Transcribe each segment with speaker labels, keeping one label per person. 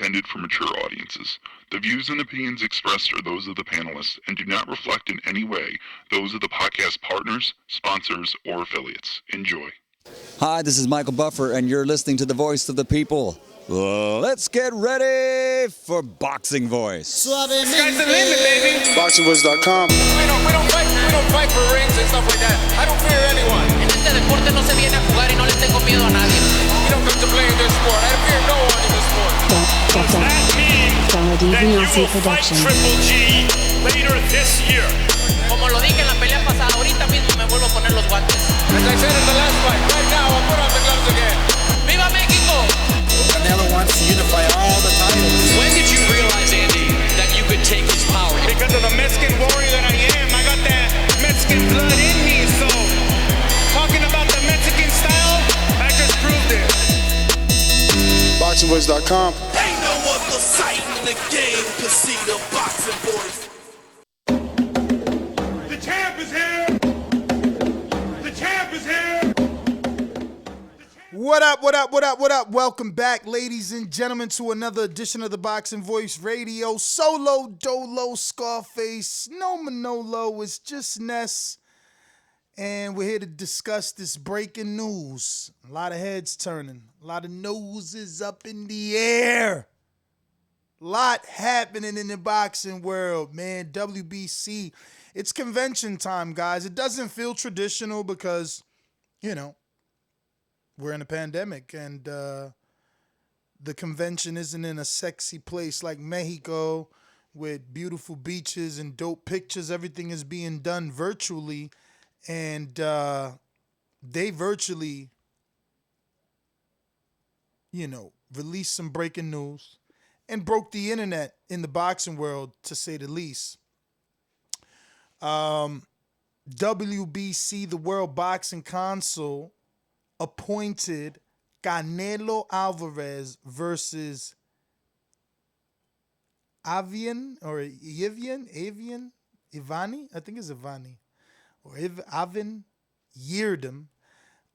Speaker 1: intended for mature audiences. The views and opinions expressed are those of the panelists and do not reflect in any way those of the podcast partners, sponsors, or affiliates. Enjoy.
Speaker 2: Hi, this is Michael Buffer, and you're listening to the Voice of the People. Let's get ready for Boxing Voice.
Speaker 3: Sky's the limit, baby.
Speaker 4: BoxingVoice.com.
Speaker 3: We don't fight for rings and stuff like that. I don't fear anyone.
Speaker 5: En este deporte no se viene a jugar y no le tengo miedo a nadie.
Speaker 3: We don't come to play in this sport. I fear no one in this sport.
Speaker 6: Does that mean that you will fight Triple G later this year?
Speaker 5: Como lo dije en la pelea pasada, ahorita mismo me vuelvo a poner los guantes.
Speaker 3: As I said in the last fight, right now I'll put on the gloves again.
Speaker 5: ¡Viva México!
Speaker 7: Canelo wants to unify all the titles.
Speaker 8: When did you realize, Andy, that you could take his power?
Speaker 9: Because of the Mexican warrior that I am, I got that Mexican blood in me. So, talking about the Mexican style, I just proved it.
Speaker 4: BoxingVoice.com.
Speaker 10: Ain't no other sight in the game to see the Boxing Voice.
Speaker 9: The champ is here. The champ is here.
Speaker 11: What up, what up, what up, what up? Welcome back, ladies and gentlemen, to another edition of the Boxing Voice Radio. Solo, Dolo, Scarface, no Manolo, it's just Ness. And we're here to discuss this breaking news. A lot of heads turning, a lot of noses up in the air. A lot happening in the boxing world, man. WBC, it's convention time, guys. It doesn't feel traditional because, you know, we're in a pandemic, and the convention isn't in a sexy place like Mexico with beautiful beaches and dope pictures. Everything is being done virtually, and they virtually, you know, released some breaking news and broke the internet in the boxing world, to say the least. WBC, the World Boxing Council, appointed Canelo Alvarez versus Avni, I think it's Avni, or Avni Yildirim,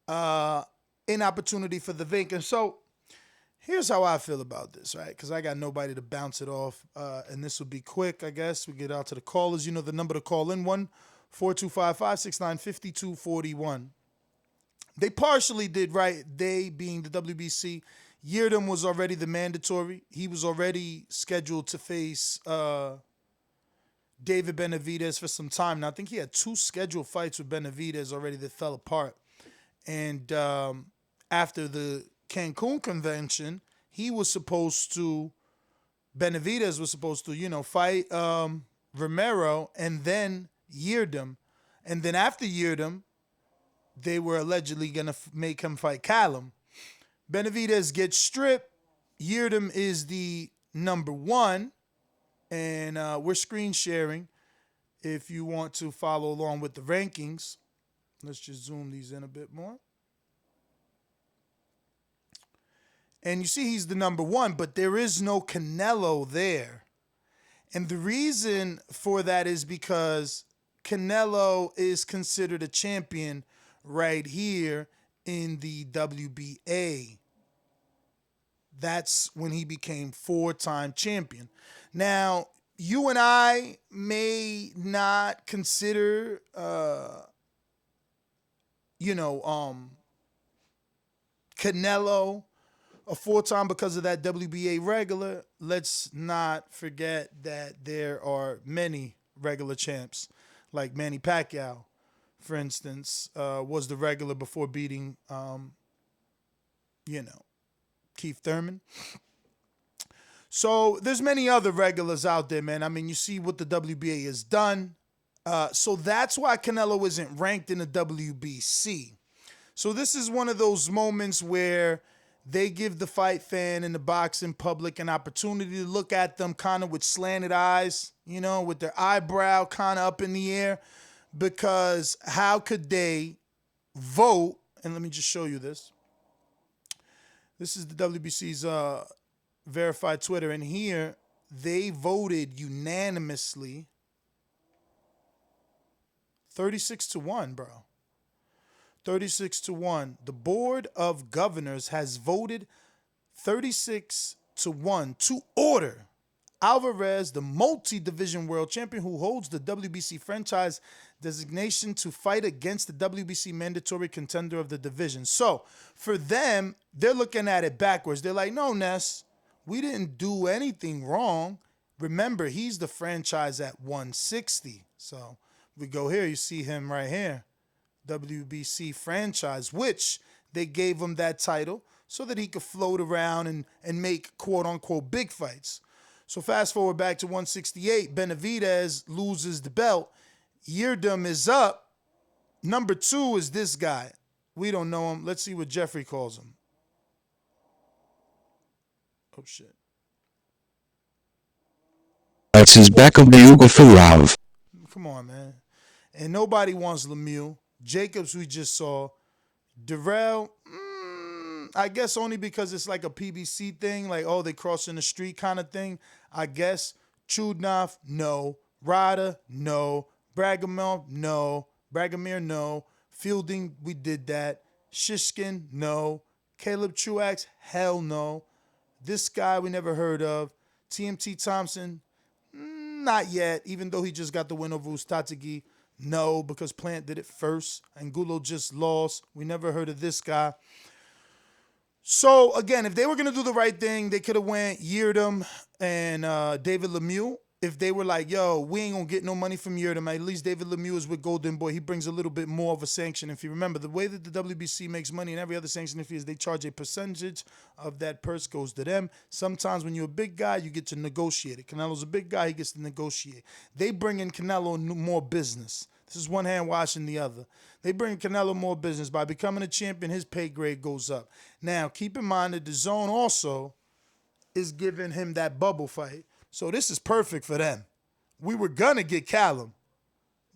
Speaker 11: an opportunity for the vacant. So here's how I feel about this, right? Because I got nobody to bounce it off, and this will be quick, I guess. We get out to the callers. You know the number to call in, 1-425-569-5241. They partially did right, they being the WBC. Yildirim was already the mandatory. He was already scheduled to face David Benavidez for some time. Now, I think he had 2 scheduled fights with Benavidez already that fell apart. And after the Cancun convention, Benavidez was supposed to, you know, fight Romero and then Yildirim. And then after Yildirim, they were allegedly going to make him fight Callum. Benavidez gets stripped. Yildirim is the number 1. And we're screen sharing if you want to follow along with the rankings. Let's just zoom these in a bit more. And you see he's the number 1, but there is no Canelo there. And the reason for that is because Canelo is considered a champion right here in the WBA. That's when he became 4-time champion. Now, you and I may not consider, Canelo a 4-time because of that WBA regular. Let's not forget that there are many regular champs, like Manny Pacquiao, for instance, was the regular before beating, Keith Thurman. So there's many other regulars out there, man. I mean, you see what the WBA has done. So that's why Canelo isn't ranked in the WBC. So this is one of those moments where they give the fight fan and the boxing public an opportunity to look at them kind of with slanted eyes, you know, with their eyebrow kind of up in the air. Because how could they vote? And let me just show you this. This is the WBC's verified Twitter. And here they voted unanimously 36-1, bro. 36-1. The Board of Governors has voted 36 to order Alvarez, the multi-division world champion who holds the WBC franchise designation, to fight against the WBC mandatory contender of the division. So for them, they're looking at it backwards. They're like, no, Ness, we didn't do anything wrong. Remember, he's the franchise at 160. So we go here, you see him right here, WBC franchise, which they gave him that title so that he could float around and make quote-unquote big fights. So fast forward back to 168, Benavidez loses the belt. Yildirim is up. Number 2 is this guy. We don't know him. Let's see what Jeffrey calls him. Oh, shit.
Speaker 4: That's his back of the Yugoslavia.
Speaker 11: Come on, man. And nobody wants Lemieux. Jacobs, we just saw. Darrell, I guess only because it's like a PBC thing, like, oh, they crossing the street kind of thing. I guess. Chudnov, no. Rada, no. Bragomir, no. Bragomir, no. Fielding, we did that. Shishkin, no. Caleb Truax, hell no. This guy we never heard of. TMT Thompson, not yet, even though he just got the win over Ustatigi. No, because Plant did it first. Angulo just lost. We never heard of this guy. So, again, if they were going to do the right thing, they could have went Yildirim and David Lemieux. If they were like, yo, we ain't going to get no money from Yildirim, at least David Lemieux is with Golden Boy. He brings a little bit more of a sanction. If you remember, the way that the WBC makes money and every other sanction fee is they charge a percentage of that purse goes to them. Sometimes when you're a big guy, you get to negotiate it. Canelo's a big guy, he gets to negotiate. They bring in Canelo more business. This is one hand washing the other. They bring Canelo more business. By becoming a champion, his pay grade goes up. Now, keep in mind that Dazn also is giving him that bubble fight. So this is perfect for them. We were going to get Callum,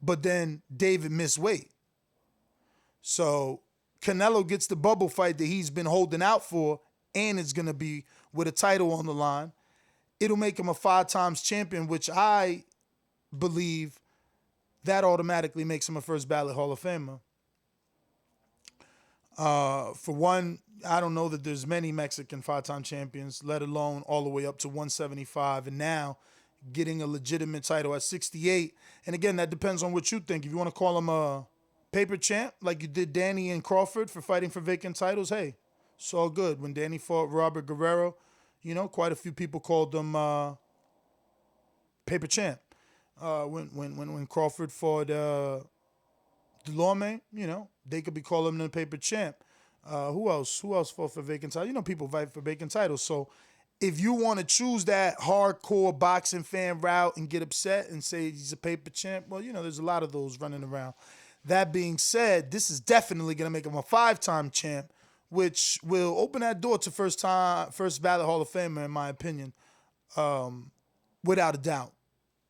Speaker 11: but then David missed weight. So Canelo gets the bubble fight that he's been holding out for, and it's going to be with a title on the line. It'll make him a 5-time champion, which I believe that automatically makes him a first ballot Hall of Famer. For one, I don't know that there's many Mexican 5-time champions, let alone all the way up to 175, and now getting a legitimate title at 68. And again, that depends on what you think. If you want to call him a paper champ, like you did Danny and Crawford for fighting for vacant titles, hey, it's all good. When Danny fought Robert Guerrero, you know, quite a few people called him paper champ. When Crawford fought Delorme, you know, they could be calling him the paper champ. Who else fought for vacant titles? You know, people fight for vacant titles. So if you want to choose that hardcore boxing fan route and get upset and say he's a paper champ, well, you know, there's a lot of those running around. That being said, this is definitely going to make him a 5-time champ, which will open that door to first ballot Hall of Famer, in my opinion, without a doubt.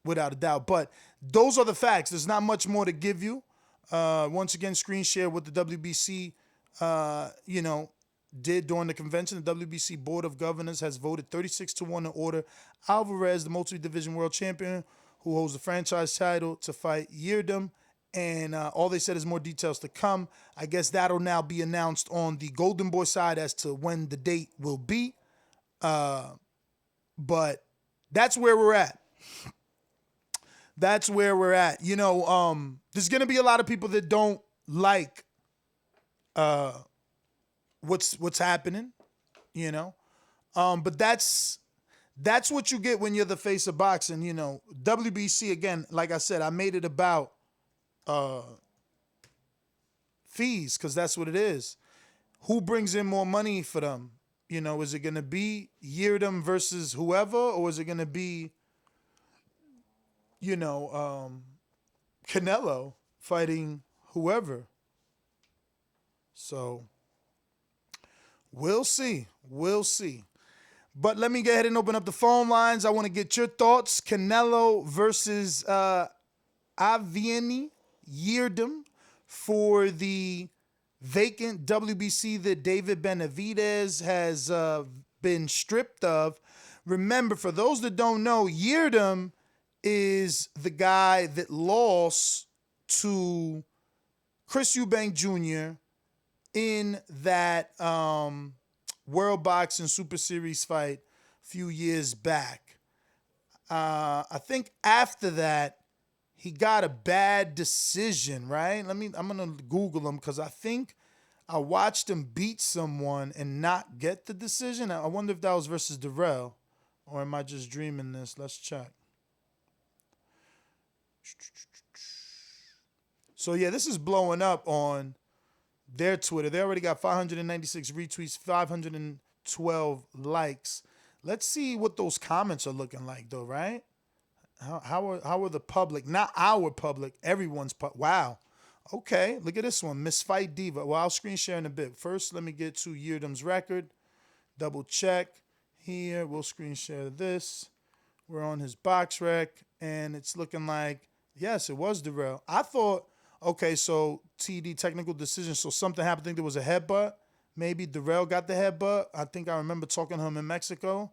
Speaker 11: Without a doubt. But those are the facts. There's not much more to give you. Once again, screen share what the WBC, did during the convention. The WBC Board of Governors has voted 36-1 to order Alvarez, the multi-division world champion, who holds the franchise title, to fight Yildirim. And all they said is more details to come. I guess that'll now be announced on the Golden Boy side as to when the date will be. But that's where we're at. That's where we're at. You know, there's going to be a lot of people that don't like what's happening, you know. But that's what you get when you're the face of boxing, you know. WBC, again, like I said, I made it about fees because that's what it is. Who brings in more money for them? You know, is it going to be Yildirim versus whoever, or is it going to be, you know, Canelo fighting whoever? So we'll see. We'll see. But let me go ahead and open up the phone lines. I want to get your thoughts. Canelo versus Avni Yildirim for the vacant WBC that David Benavidez has been stripped of. Remember, for those that don't know, Yildirim is the guy that lost to Chris Eubank Jr. in that World Boxing Super Series fight few years back. I think after that, he got a bad decision, right? I'm gonna Google him because I think I watched him beat someone and not get the decision. I wonder if that was versus Darrell, or am I just dreaming this? Let's check. So yeah, this is blowing up on their Twitter. They already got 596 retweets, 512 likes. Let's see what those comments are looking like, though, right? How are the public? Not our public, everyone's wow. Okay, look at this one, Miss Fight Diva. Well, I'll screen share in a bit. First, let me get to Yildim's record. Double check here. We'll screen share this. We're on his box rec, and it's looking like, yes, it was Darrell. I thought, okay, so TD, technical decision, so something happened. I think there was a headbutt. Maybe Darrell got the headbutt. I think I remember talking to him in Mexico.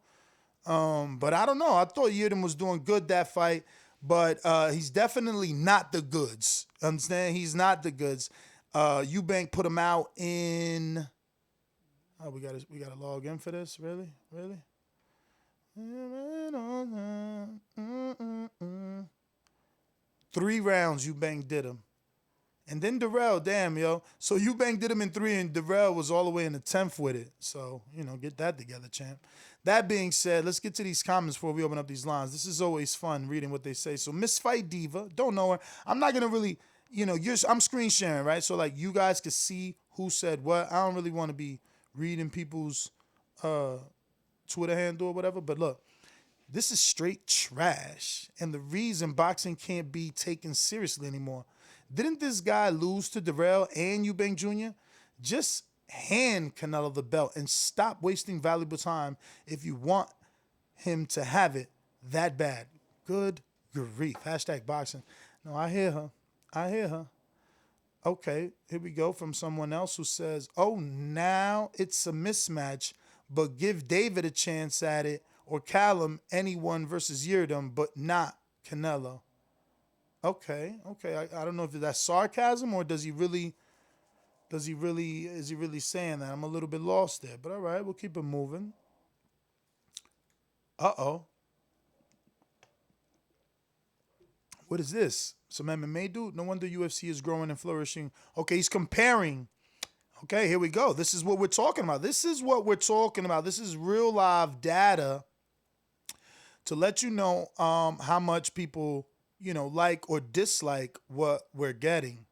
Speaker 11: But I don't know. I thought Yildirim was doing good that fight, but he's definitely not the goods. Understand? He's not the goods. Eubank put him out in. Oh, we gotta log in for this. Really? 3 rounds Eubank did him. And then Darrell, damn, yo. So Eubank did him in 3, and Darrell was all the way in the 10th with it. So, get that together, champ. That being said, let's get to these comments before we open up these lines. This is always fun reading what they say. So Miss Fight Diva, don't know her. I'm not going to really, I'm screen sharing, right? So, like, you guys can see who said what. I don't really want to be reading people's Twitter handle or whatever. But look, this is straight trash. And the reason boxing can't be taken seriously anymore. Didn't this guy lose to Darrell and Eubank Jr.? Just hand Canelo the belt and stop wasting valuable time if you want him to have it that bad. Good grief. #boxing. No, I hear her. Okay, here we go from someone else who says, oh, now it's a mismatch, but give David a chance at it, or Callum, anyone versus Yildirim, but not Canelo. Okay. I don't know if that's sarcasm or is he really saying that? I'm a little bit lost there, but all right, we'll keep it moving. Uh-oh. What is this? Some MMA dude? No wonder UFC is growing and flourishing. Okay, he's comparing. Okay, here we go. This is what we're talking about. This is real live data to let you know how much people like or dislike what we're getting.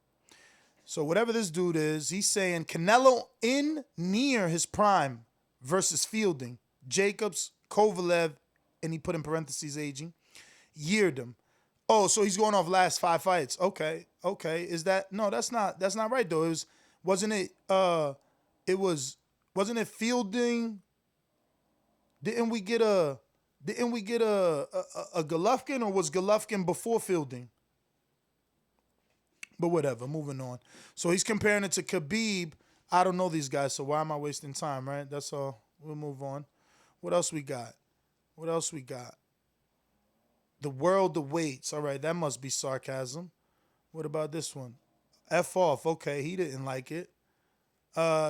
Speaker 11: So whatever this dude is, he's saying Canelo in near his prime versus Fielding, Jacobs, Kovalev, and he put in parentheses aging, Yildirim. Oh, so he's going off last 5 fights. Okay. Is that no? That's not right though. Wasn't it Fielding? Didn't we get a Golovkin, or was Golovkin before Fielding? But whatever, moving on. So he's comparing it to Khabib. I don't know these guys, so why am I wasting time, right? That's all. We'll move on. What else we got? The world awaits. All right, that must be sarcasm. What about this one? F off. Okay, he didn't like it.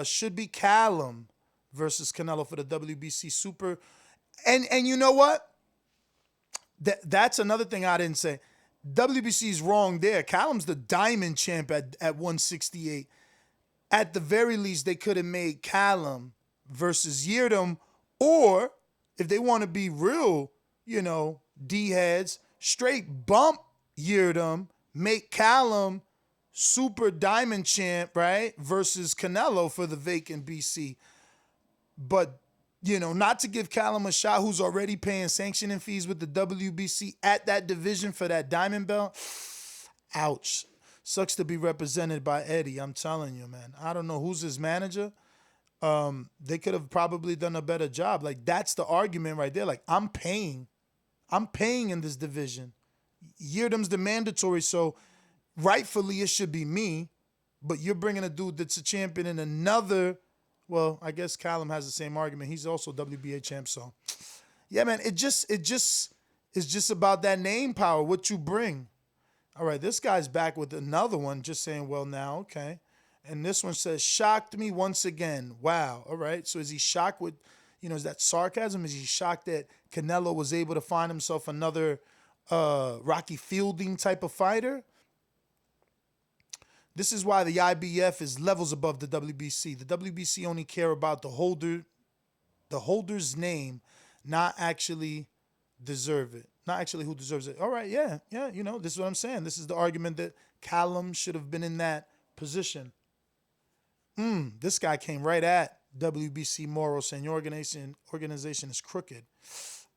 Speaker 11: Should be Callum versus Canelo for the WBC Super. And you know what? That's another thing I didn't say. WBC's wrong there. Callum's the diamond champ at 168. At the very least, they could have made Callum versus Yildirim, or if they want to be real, D-heads, straight bump Yildirim, make Callum super diamond champ, right, versus Canelo for the vacant BC. But not to give Callum a shot who's already paying sanctioning fees with the WBC at that division for that diamond belt. Ouch. Sucks to be represented by Eddie. I'm telling you, man. I don't know who's his manager. They could have probably done a better job. Like, that's the argument right there. Like, I'm paying in this division. Yildirim's the mandatory, so rightfully it should be me. But you're bringing a dude that's a champion in another. Well, I guess Callum has the same argument. He's also WBA champ, so yeah, man. It just is just about that name power, what you bring. All right, this guy's back with another one, just saying, well, now, okay. And this one says, shocked me once again. Wow. All right. So is he shocked with, is that sarcasm? Is he shocked that Canelo was able to find himself another Rocky Fielding type of fighter? This is why the IBF is levels above the WBC. The WBC only care about the holder's name, not actually deserve it. Not actually who deserves it. All right, yeah. This is what I'm saying. This is the argument that Callum should have been in that position. This guy came right at WBC Morrow saying your organization is crooked.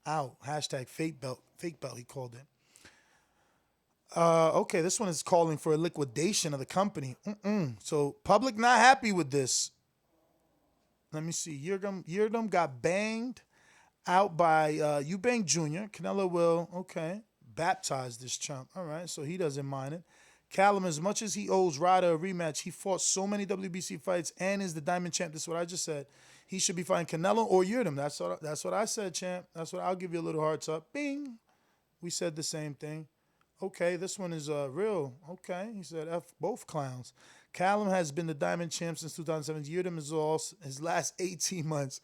Speaker 11: Ow. Hashtag fake belt, he called it. Okay, this one is calling for a liquidation of the company. So public not happy with this. Let me see. Yildirim got banged out by Eubank Jr. Canelo will, baptize this chump. All right, so he doesn't mind it. Callum, as much as he owes Ryder a rematch, he fought so many WBC fights and is the diamond champ. This is what I just said. He should be fighting Canelo or Yildirim. That's what I said, champ. That's what I'll give you a little hearts up. Bing. We said the same thing. Okay, this one is real. Okay, he said F both clowns. Callum has been the diamond champ since 2017. Yildirim is all his last 18 months.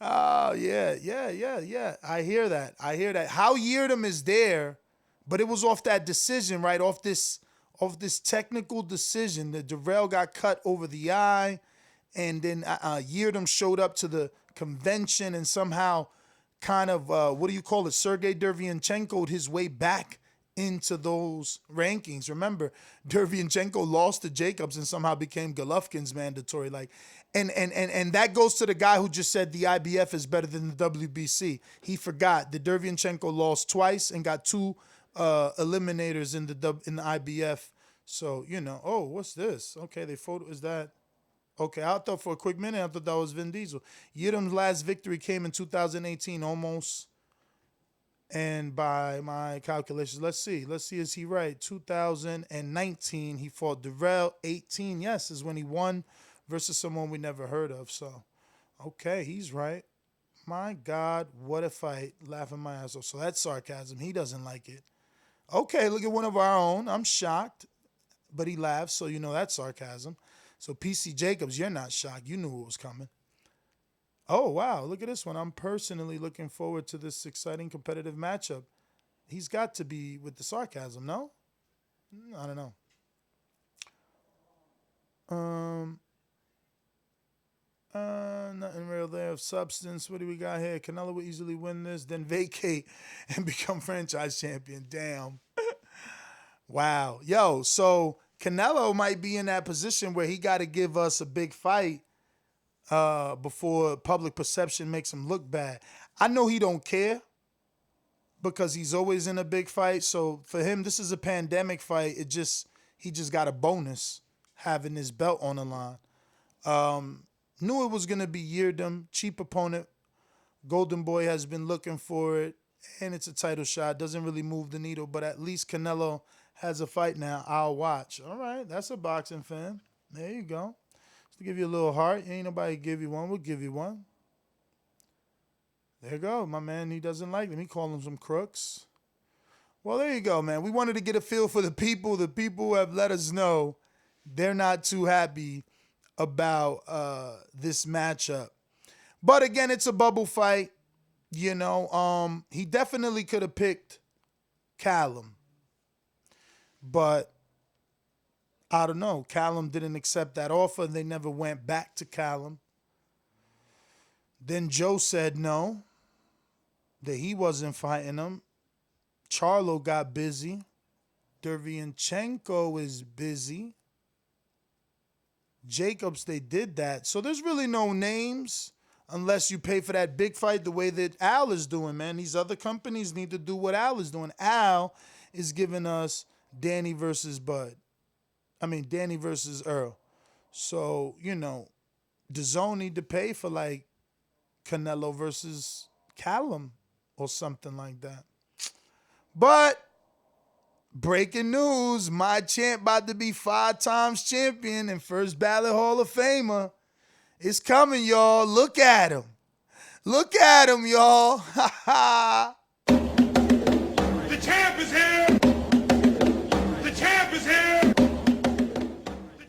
Speaker 11: Oh, yeah. I hear that. How Yildirim is there, but it was off that decision, right? Off this technical decision that Darrell got cut over the eye, and then Yildirim showed up to the convention and somehow kind of, Sergey Derevyanchenko'd his way back into those rankings. Remember, Derevyanchenko lost to Jacobs and somehow became Golovkin's mandatory. And that goes to the guy who just said the IBF is better than the WBC. He forgot that Derevyanchenko lost twice and got 2 eliminators in the IBF. So, what's this? Okay, they photo is that. Okay, I thought for a quick minute, I thought that was Vin Diesel. Yildirim's last victory came in 2018, almost. And by my calculations, let's see, is he right? 2019, he fought Darrell. 18, yes, is when he won versus someone we never heard of. So, okay, he's right. My God, what a fight. Laughing my ass off. So that's sarcasm. He doesn't like it. Okay, look at one of our own. I'm shocked, but he laughs, so that's sarcasm. So PC Jacobs, you're not shocked. You knew it was coming. Oh, wow, look at this one. I'm personally looking forward to this exciting competitive matchup. He's got to be with the sarcasm, no? I don't know. Nothing real there of substance. What do we got here? Canelo will easily win this, then vacate and become franchise champion. Damn. Wow. Yo, so Canelo might be in that position where he got to give us a big fight before public perception makes him look bad. I know he don't care because he's always in a big fight. So for him, this is a pandemic fight. He just got a bonus having his belt on the line. Knew it was going to be Yildirim, cheap opponent. Golden Boy has been looking for it, and it's a title shot. Doesn't really move the needle, but at least Canelo has a fight now. I'll watch. All right, that's a boxing fan. There you go. Just to give you a little heart. Ain't nobody give you one. We'll give you one. There you go. My man, he doesn't like them. He call them some crooks. Well, there you go, man. We wanted to get a feel for the people. The people have let us know they're not too happy about this matchup. But again, it's a bubble fight. He definitely could have picked Callum. But I don't know. Callum didn't accept that offer. They never went back to Callum. Then Joe said no, that he wasn't fighting him. Charlo got busy. Derevyanchenko is busy. Jacobs, they did that. So there's really no names unless you pay for that big fight the way that Al is doing, man. These other companies need to do what Al is doing. Al is giving us Danny versus Earl. So, Dazn need to pay for like Canelo versus Callum or something like that. But breaking news, my champ about to be 5 times champion and first ballot Hall of Famer. It's coming, y'all. Look at him. Look at him, y'all.
Speaker 9: The champ is here. The champ is here.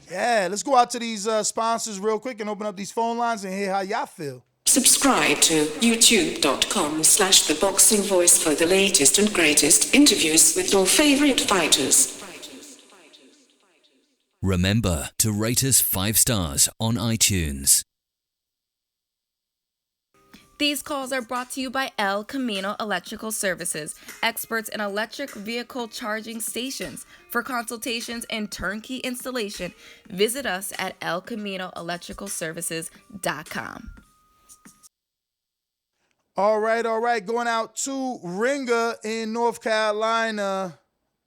Speaker 11: Yeah, let's go out to these sponsors real quick and open up these phone lines and hear how y'all feel.
Speaker 6: Subscribe to youtube.com/theboxingvoice for the latest and greatest interviews with your favorite fighters.
Speaker 12: Remember to rate us 5 stars on iTunes.
Speaker 13: These calls are brought to you by El Camino Electrical Services, experts in electric vehicle charging stations. For consultations and turnkey installation, visit us at elcaminoelectricalservices.com.
Speaker 11: All right. Going out to Ringer in North Carolina.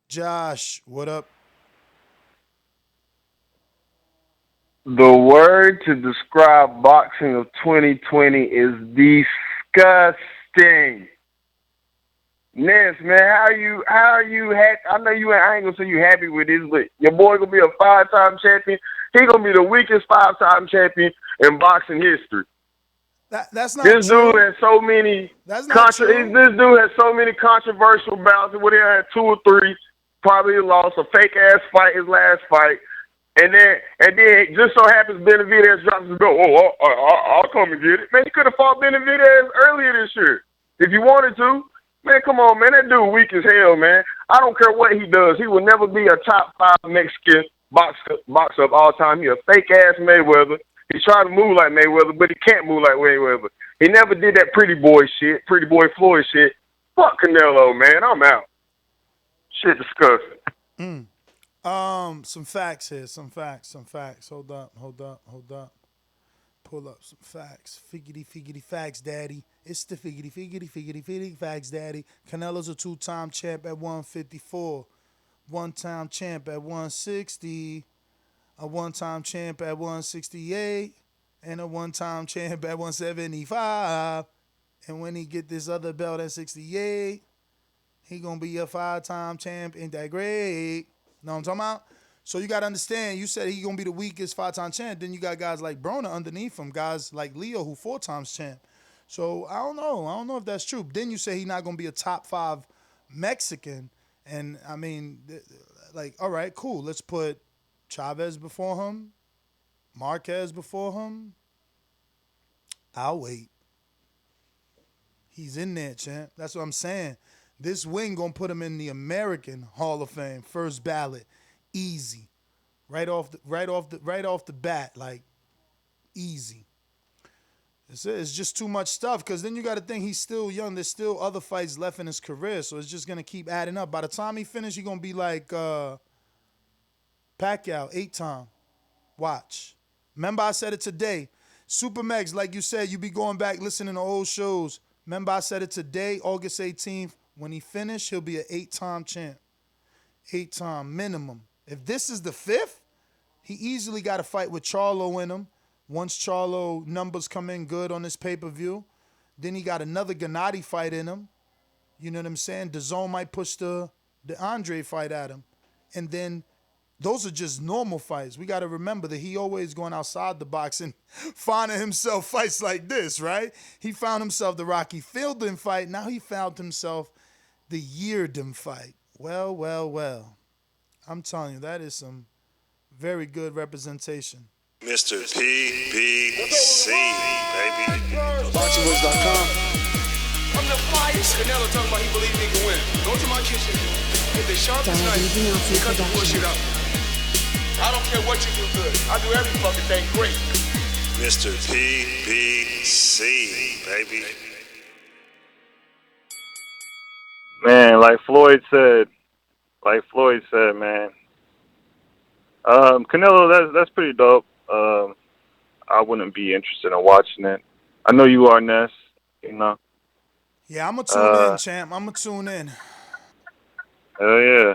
Speaker 11: Josh, what up?
Speaker 14: The word to describe boxing of 2020 is disgusting. Ness, man, how are you happy? I know I ain't gonna say you happy with this, but your boy gonna be a 5-time champion. He gonna be the weakest 5-time champion in boxing history.
Speaker 11: That's not
Speaker 14: this
Speaker 11: true.
Speaker 14: Dude has so many.
Speaker 11: That's not true.
Speaker 14: This dude has so many controversial bouts. Where he had 2 or 3, probably lost a fake ass fight, his last fight. And then just so happens Benavidez drops his belt. I'll come and get it. Man, you could have fought Benavidez earlier this year if you wanted to. Man, come on, man. That dude weak as hell, man. I don't care what he does. He will never be a top 5 Mexican boxer of all time. He a fake-ass Mayweather. He tried to move like Mayweather, but he can't move like Mayweather. He never did that pretty boy shit, pretty boy Floyd shit. Fuck Canelo, man. I'm out. Shit disgusting.
Speaker 11: Some facts here. Some facts. Hold up. Pull up some facts. Figgity facts, daddy. It's the figgity facts, daddy. Canelo's a 2-time champ at 154. 1-time champ at 160. A 1-time champ at 168. And a 1-time champ at 175. And when he get this other belt at 68, he gonna be a 5-time champ. Ain't that great? Know what I'm talking about? So you got to understand, you said he going to be the weakest 5-time champ. Then you got guys like Broner underneath him, guys like Leo who 4 times champ. So I don't know if that's true. Then you say he's not going to be a top 5 Mexican. And, I mean, like, all right, cool. Let's put Chavez before him, Marquez before him. I'll wait. He's in there, champ. That's what I'm saying. This win gonna put him in the American Hall of Fame, first ballot, easy, right off the bat, like easy. It's just too much stuff because then you got to think he's still young. There's still other fights left in his career, so it's just gonna keep adding up. By the time he finishes, he's gonna be like Pacquiao, 8-time. Watch. Remember I said it today. Supermex, like you said, you be going back listening to old shows. Remember I said it today, August 18th. When he finished, he'll be an 8-time champ. 8-time minimum. If this is the 5th, he easily got a fight with Charlo in him. Once Charlo numbers come in good on this pay-per-view, then he got another Gennady fight in him. You know what I'm saying? Dazn might push the Andre fight at him. And then those are just normal fights. We got to remember that he always going outside the box and finding himself fights like this, right? He found himself the Rocky Fielding fight. Now he found himself the Yildirim fight. Well. I'm telling you, that is some very good representation.
Speaker 15: Mr. PBC, baby.
Speaker 3: BoxingVoice.com. I'm the flyest. Canelo talking about he believes he can win. Go to my kitchen. Get the sharpest knife. Cut the bullshit out. I don't care what you do good. I do every fucking thing great.
Speaker 15: Mr. PBC, baby.
Speaker 14: Man, like Floyd said, man. Canelo, that's pretty dope. I wouldn't be interested in watching it. I know you are, Ness. You know.
Speaker 11: Yeah, I'm gonna tune in, champ. I'm gonna tune in.
Speaker 14: Hell yeah.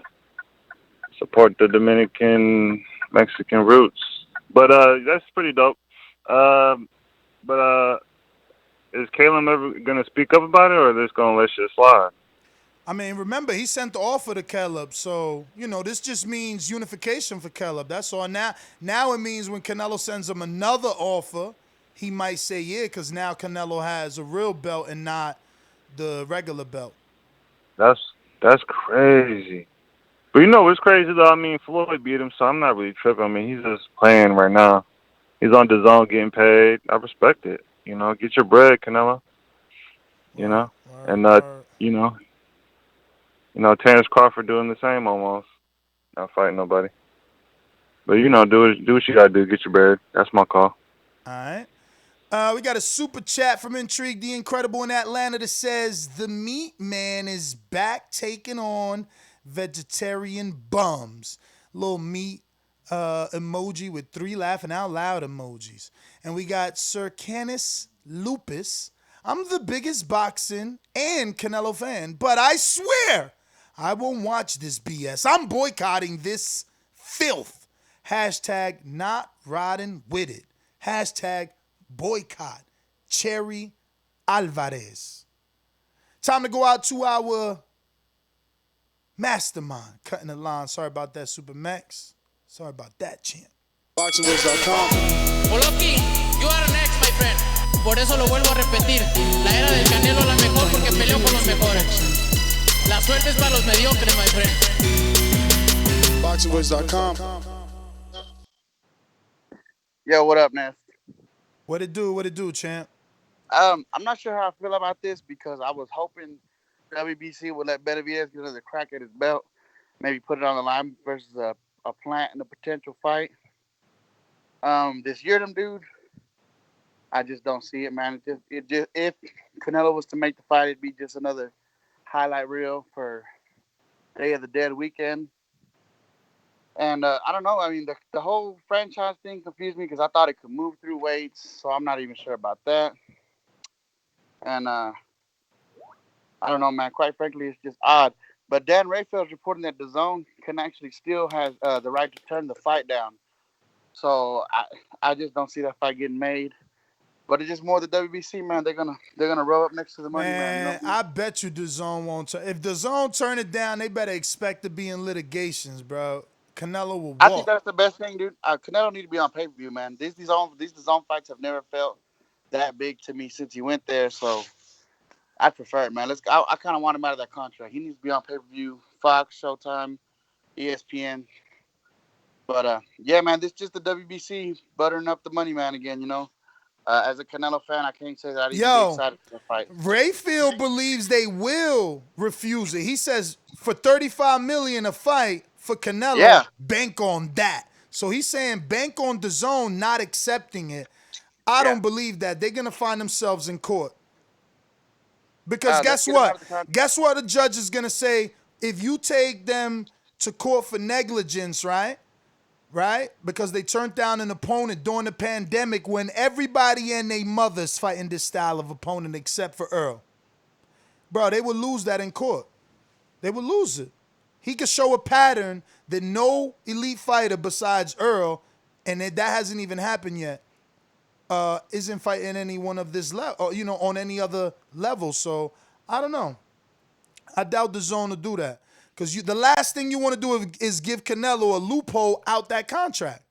Speaker 14: Support the Dominican Mexican roots. But that's pretty dope. But is Caleb ever gonna speak up about it, or are they just gonna let shit slide?
Speaker 11: I mean, remember, he sent the offer to Caleb. So, you know, this just means unification for Caleb. That's all. Now it means when Canelo sends him another offer, he might say yeah, because now Canelo has a real belt and not the regular belt.
Speaker 14: That's crazy. But you know what's crazy, though? I mean, Floyd beat him, so I'm not really tripping. I mean, he's just playing right now. He's on Dazn getting paid. I respect it.
Speaker 16: You know, get your bread, Canelo. You know, and Terrence Crawford doing the same almost. Not fighting nobody. But do what you gotta do. Get your bread. That's my call.
Speaker 11: All right. We got a super chat from Intrigue the Incredible in Atlanta that says the Meat Man is back taking on vegetarian bums. Little meat emoji with 3 laughing out loud emojis. And we got Sir Canis Lupus. I'm the biggest boxing and Canelo fan, but I swear I won't watch this BS. I'm boycotting this filth. Hashtag not riding with it. Hashtag boycott Cherry Alvarez. Time to go out to our mastermind. Cutting the line. Sorry about that, Super Max. Sorry about that, champ.
Speaker 10: BoxingVoice.com.
Speaker 5: Poloki, you are next, my friend. Por eso lo vuelvo a repetir. La era del Canelo la mejor porque peleó con los mejores. La suerte es para los mediocres, my friend.
Speaker 10: BoxingVoice.com.
Speaker 17: Yo, what up, Ness?
Speaker 11: What it do, champ?
Speaker 17: I'm not sure how I feel about this because I was hoping WBC would let Benavidez get another crack at his belt, maybe put it on the line versus a Plant in a potential fight. This Yildirim dude, I just don't see it, man. It just if Canelo was to make the fight, it'd be just another highlight reel for Day of the Dead weekend. And I don't know. I mean, the whole franchise thing confused me because I thought it could move through weights, so I'm not even sure about that. And I don't know, man. Quite frankly, it's just odd. But Dan Rayfield's reporting that Dazn can actually still has the right to turn the fight down. So I just don't see that fight getting made. But it's just more the WBC, man. They're gonna roll up next to the money, man. You know?
Speaker 11: I bet you Dazn won't turn. If Dazn turn it down, they better expect to be in litigations, bro. Canelo will walk.
Speaker 17: I think that's the best thing, dude. Canelo need to be on pay-per-view, man. These DAZN fights have never felt that big to me since he went there, so I prefer it, man. I kind of want him out of that contract. He needs to be on pay-per-view, Fox, Showtime, ESPN. But yeah, man, this is just the WBC buttering up the money, man. Again, you know. As a Canelo fan, I can't say that I'd even be excited for the fight.
Speaker 11: Rayfield believes they will refuse it. He says for $35 million a fight for Canelo, bank on that. So he's saying bank on DAZN not accepting it. I don't believe that. They're going to find themselves in court. Because guess what? Guess what the judge is going to say? If you take them to court for negligence, right? Because they turned down an opponent during the pandemic when everybody and their mothers fighting this style of opponent except for Earl. Bro, they would lose that in court. They would lose it. He could show a pattern that no elite fighter besides Earl, and that hasn't even happened yet, isn't fighting any one of this level, or, you know, on any other level. So I don't know. I doubt DAZN will do that. Because the last thing you want to do is give Canelo a loophole out that contract.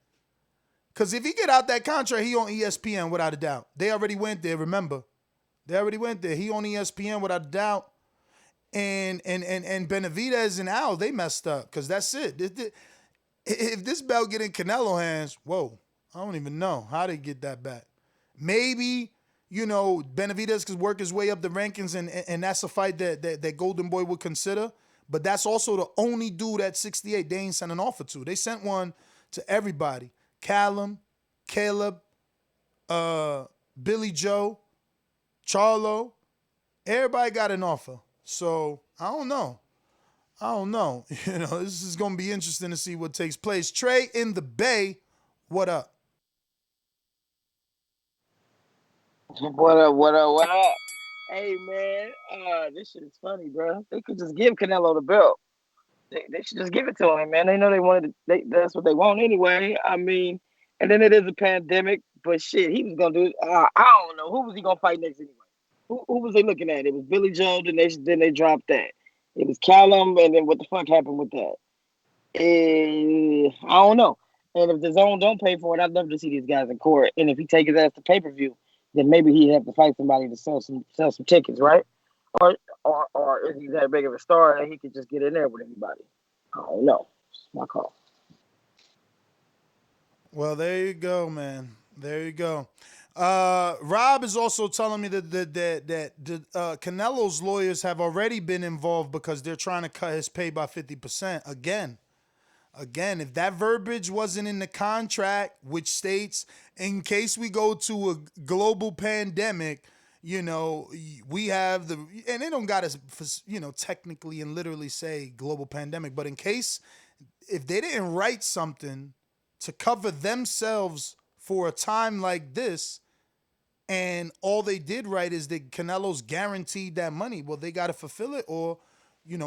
Speaker 11: Because if he get out that contract, he on ESPN without a doubt. They already went there, remember. They already went there. He on ESPN without a doubt. And Benavidez and Al, they messed up. Because that's it. If this belt get in Canelo hands, whoa, I don't even know how they get that back. Maybe, you know, Benavidez could work his way up the rankings, and that's a fight that Golden Boy would consider. But that's also the only dude at 68 they ain't sent an offer to. They sent one to everybody. Callum, Caleb, Billy Joe, Charlo. Everybody got an offer. So, I don't know. You know, this is going to be interesting to see what takes place. Trey in the Bay, what up?
Speaker 18: What up? Hey, man, this shit is funny, bro. They could just give Canelo the belt. They should just give it to him, man. They know they wanted it. That's what they want anyway. I mean, and then it is a pandemic, but shit, he was going to do it. I don't know. Who was he going to fight next anyway? Who was they looking at? It was Billy Joe, then they dropped that. It was Callum, and then what the fuck happened with that? I don't know. And if DAZN don't pay for it, I'd love to see these guys in court. And if he take his ass to pay-per-view, then maybe he'd have to fight somebody to sell some tickets, right? Or is he that big of a star that he could just get in there with anybody? I don't know. It's my call.
Speaker 11: Well, there you go, man. There you go. Rob is also telling me that Canelo's lawyers have already been involved because they're trying to cut his pay by 50%. Again, if that verbiage wasn't in the contract, which states in case we go to a global pandemic, we have and they don't got to, technically and literally say global pandemic, but in case, if they didn't write something to cover themselves for a time like this, and all they did write is that Canelo's guaranteed that money, well, they got to fulfill it or,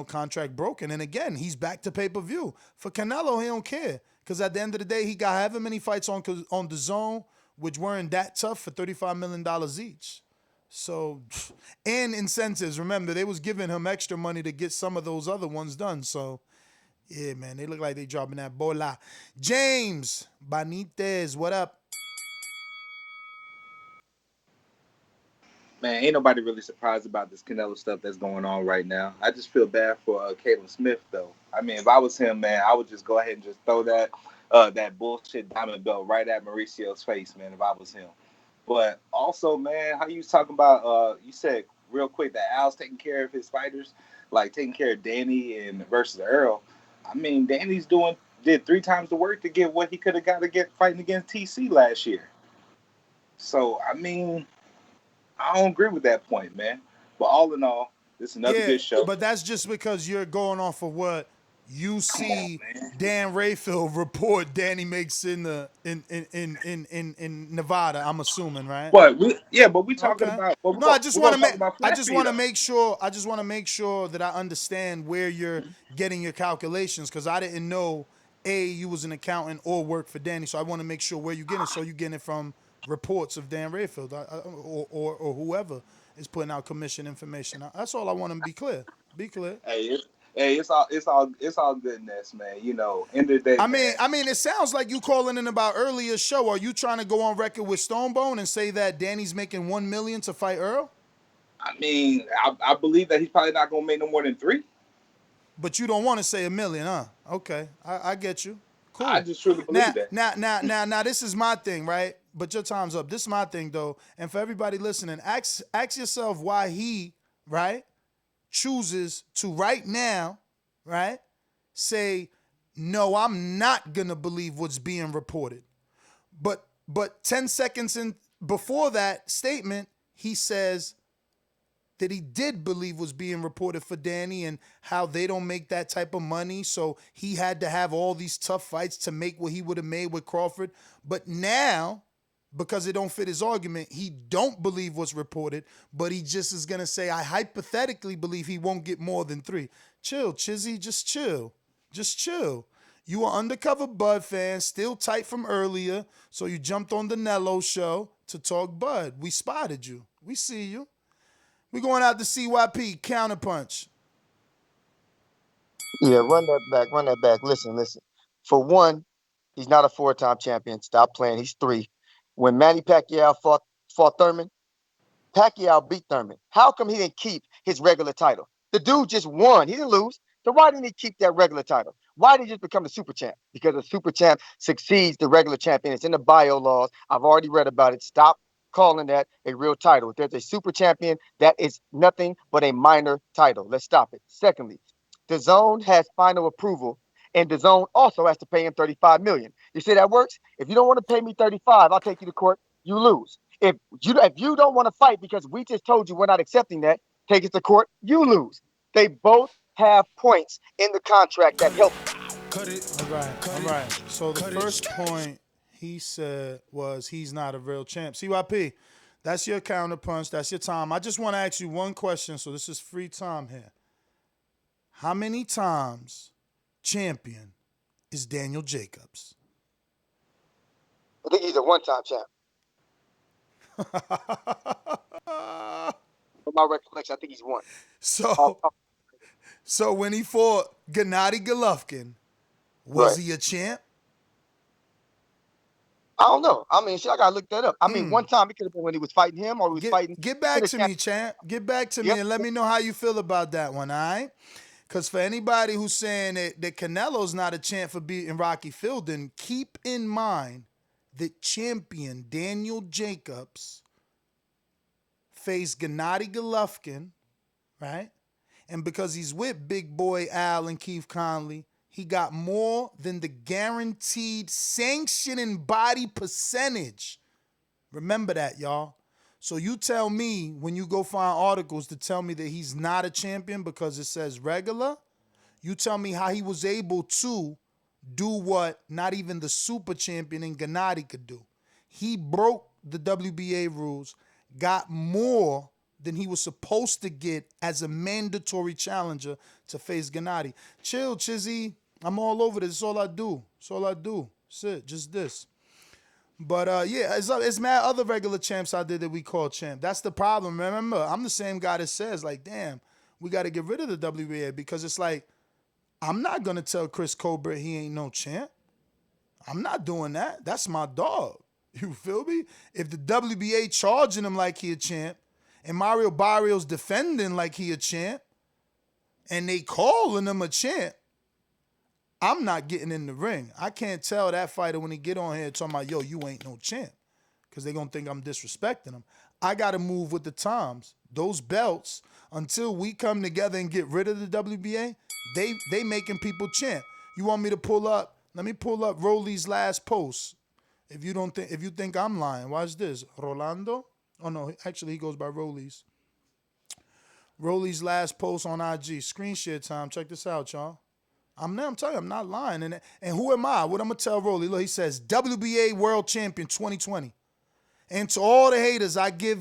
Speaker 11: contract broken. And again, he's back to pay-per-view. For Canelo, he don't care because at the end of the day, he got however many fights on Dazn, which weren't that tough, for $35 million each. So, and incentives. Remember, they was giving him extra money to get some of those other ones done. So, yeah, man, they look like they dropping that bola. James Benitez, what up?
Speaker 19: Man, ain't nobody really surprised about this Canelo stuff that's going on right now. I just feel bad for Caleb Smith, though. I mean, if I was him, man, I would just go ahead and just throw that bullshit diamond belt right at Mauricio's face, man, if I was him. But also, man, how you talking about, you said real quick that Al's taking care of his fighters, like taking care of Danny and versus Earl. I mean, Danny's did 3 times the work to get what he could have got to get fighting against TC last year. So, I mean, I don't agree with that point, man. But all in all, this is another good show.
Speaker 11: But that's just because you're going off of what you see Dan Rayfield report Danny makes in Nevada, I'm assuming, right?
Speaker 19: But we talking about.
Speaker 11: No, I just want to make sure that I understand where you're getting your calculations, because I didn't know you was an accountant or worked for Danny, so I want to make sure where you getting it. So you getting it from reports of Dan Rayfield or whoever is putting out commission information. That's all I want to be clear. Be clear.
Speaker 19: It's all goodness, man. End of the day.
Speaker 11: I mean, it sounds like you calling in about earlier show. Are you trying to go on record with Stonebone and say that Danny's making $1 million to fight Earl?
Speaker 19: I mean, I believe that he's probably not gonna make no more than 3.
Speaker 11: But you don't want to say $1 million, huh? Okay, I get you. Cool.
Speaker 19: I just truly believe that.
Speaker 11: Now, this is my thing, right? But your time's up. This is my thing, though. And for everybody listening, ask yourself why he, right, chooses to right now, right, say, no, I'm not going to believe what's being reported. But 10 seconds before that statement, he says that he did believe was being reported for Danny and how they don't make that type of money. So he had to have all these tough fights to make what he would have made with Crawford. But now, because it don't fit his argument, he don't believe what's reported, but he just is going to say, I hypothetically believe he won't get more than 3. Chill, Chizzy, just chill. Just chill. You are undercover Bud fan, still tight from earlier, so you jumped on the Nello show to talk Bud. We spotted you. We see you. We going out to CYP, Counterpunch.
Speaker 20: Yeah, run that back. Listen. For one, he's not a 4-time champion. Stop playing. He's 3. When Manny Pacquiao fought Thurman, Pacquiao beat Thurman. How come he didn't keep his regular title? The dude just won. He didn't lose. So why didn't he keep that regular title? Why did he just become the super champ? Because the super champ succeeds the regular champion. It's in the bio laws. I've already read about it. Stop calling that a real title. If there's a super champion, that is nothing but a minor title. Let's stop it. Secondly, Dazn has final approval, and Dazn also has to pay him $35 million. You see that works? If you don't want to pay me $35, I'll take you to court. You lose. If you don't want to fight because we just told you we're not accepting that, take it to court. You lose. They both have points in the contract that help.
Speaker 11: All right. So the first point he said was he's not a real champ. CYP, that's your counterpunch. That's your time. I just want to ask you one question, so this is free time here. How many times champion is Daniel Jacobs?
Speaker 20: I think he's a 1-time champ. From my recollection, I think he's 1.
Speaker 11: So when he fought Gennady Golovkin, was he a champ?
Speaker 20: I don't know. I mean, I gotta look that up. I mean, one time it could have been when he was fighting him, or he was fighting.
Speaker 11: Get back to me, champ. Get back to me and let me know how you feel about that one, all right? Because for anybody who's saying that Canelo's not a champ for beating Rocky Fielding, keep in mind the champion, Daniel Jacobs, faced Gennady Golovkin, right? And because he's with Big Boy Al and Keith Conley, he got more than the guaranteed sanctioning body percentage. Remember that, y'all. So you tell me when you go find articles to tell me that he's not a champion because it says regular, you tell me how he was able to do what not even the super champion in Gennady could do. He broke the WBA rules, got more than he was supposed to get as a mandatory challenger to face Gennady. Chill, Chizzy. I'm all over this. It's all I do. It's all I do. That's it. Just this. But, yeah, it's mad other regular champs out there that we call champ. That's the problem. Remember, I'm the same guy that says, like, damn, we got to get rid of the WBA because it's like, I'm not going to tell Chris Colbert he ain't no champ. I'm not doing that. That's my dog. You feel me? If the WBA charging him like he a champ and Mario Barrios defending like he a champ and they calling him a champ, I'm not getting in the ring. I can't tell that fighter when he get on here talking about, yo, you ain't no champ, because they're going to think I'm disrespecting him. I got to move with the times. Those belts, until we come together and get rid of the WBA, they making people champ. You want me to pull up? Let me pull up Rolly's last post. If you think I'm lying, watch this. Rolando? Oh, no, actually he goes by Rolly's. Rolly's last post on IG. Screen share time. Check this out, y'all. I'm telling you, I'm not lying. And who am I? What I'm going to tell Rolly? Look, he says, WBA World Champion 2020. And to all the haters, I'll give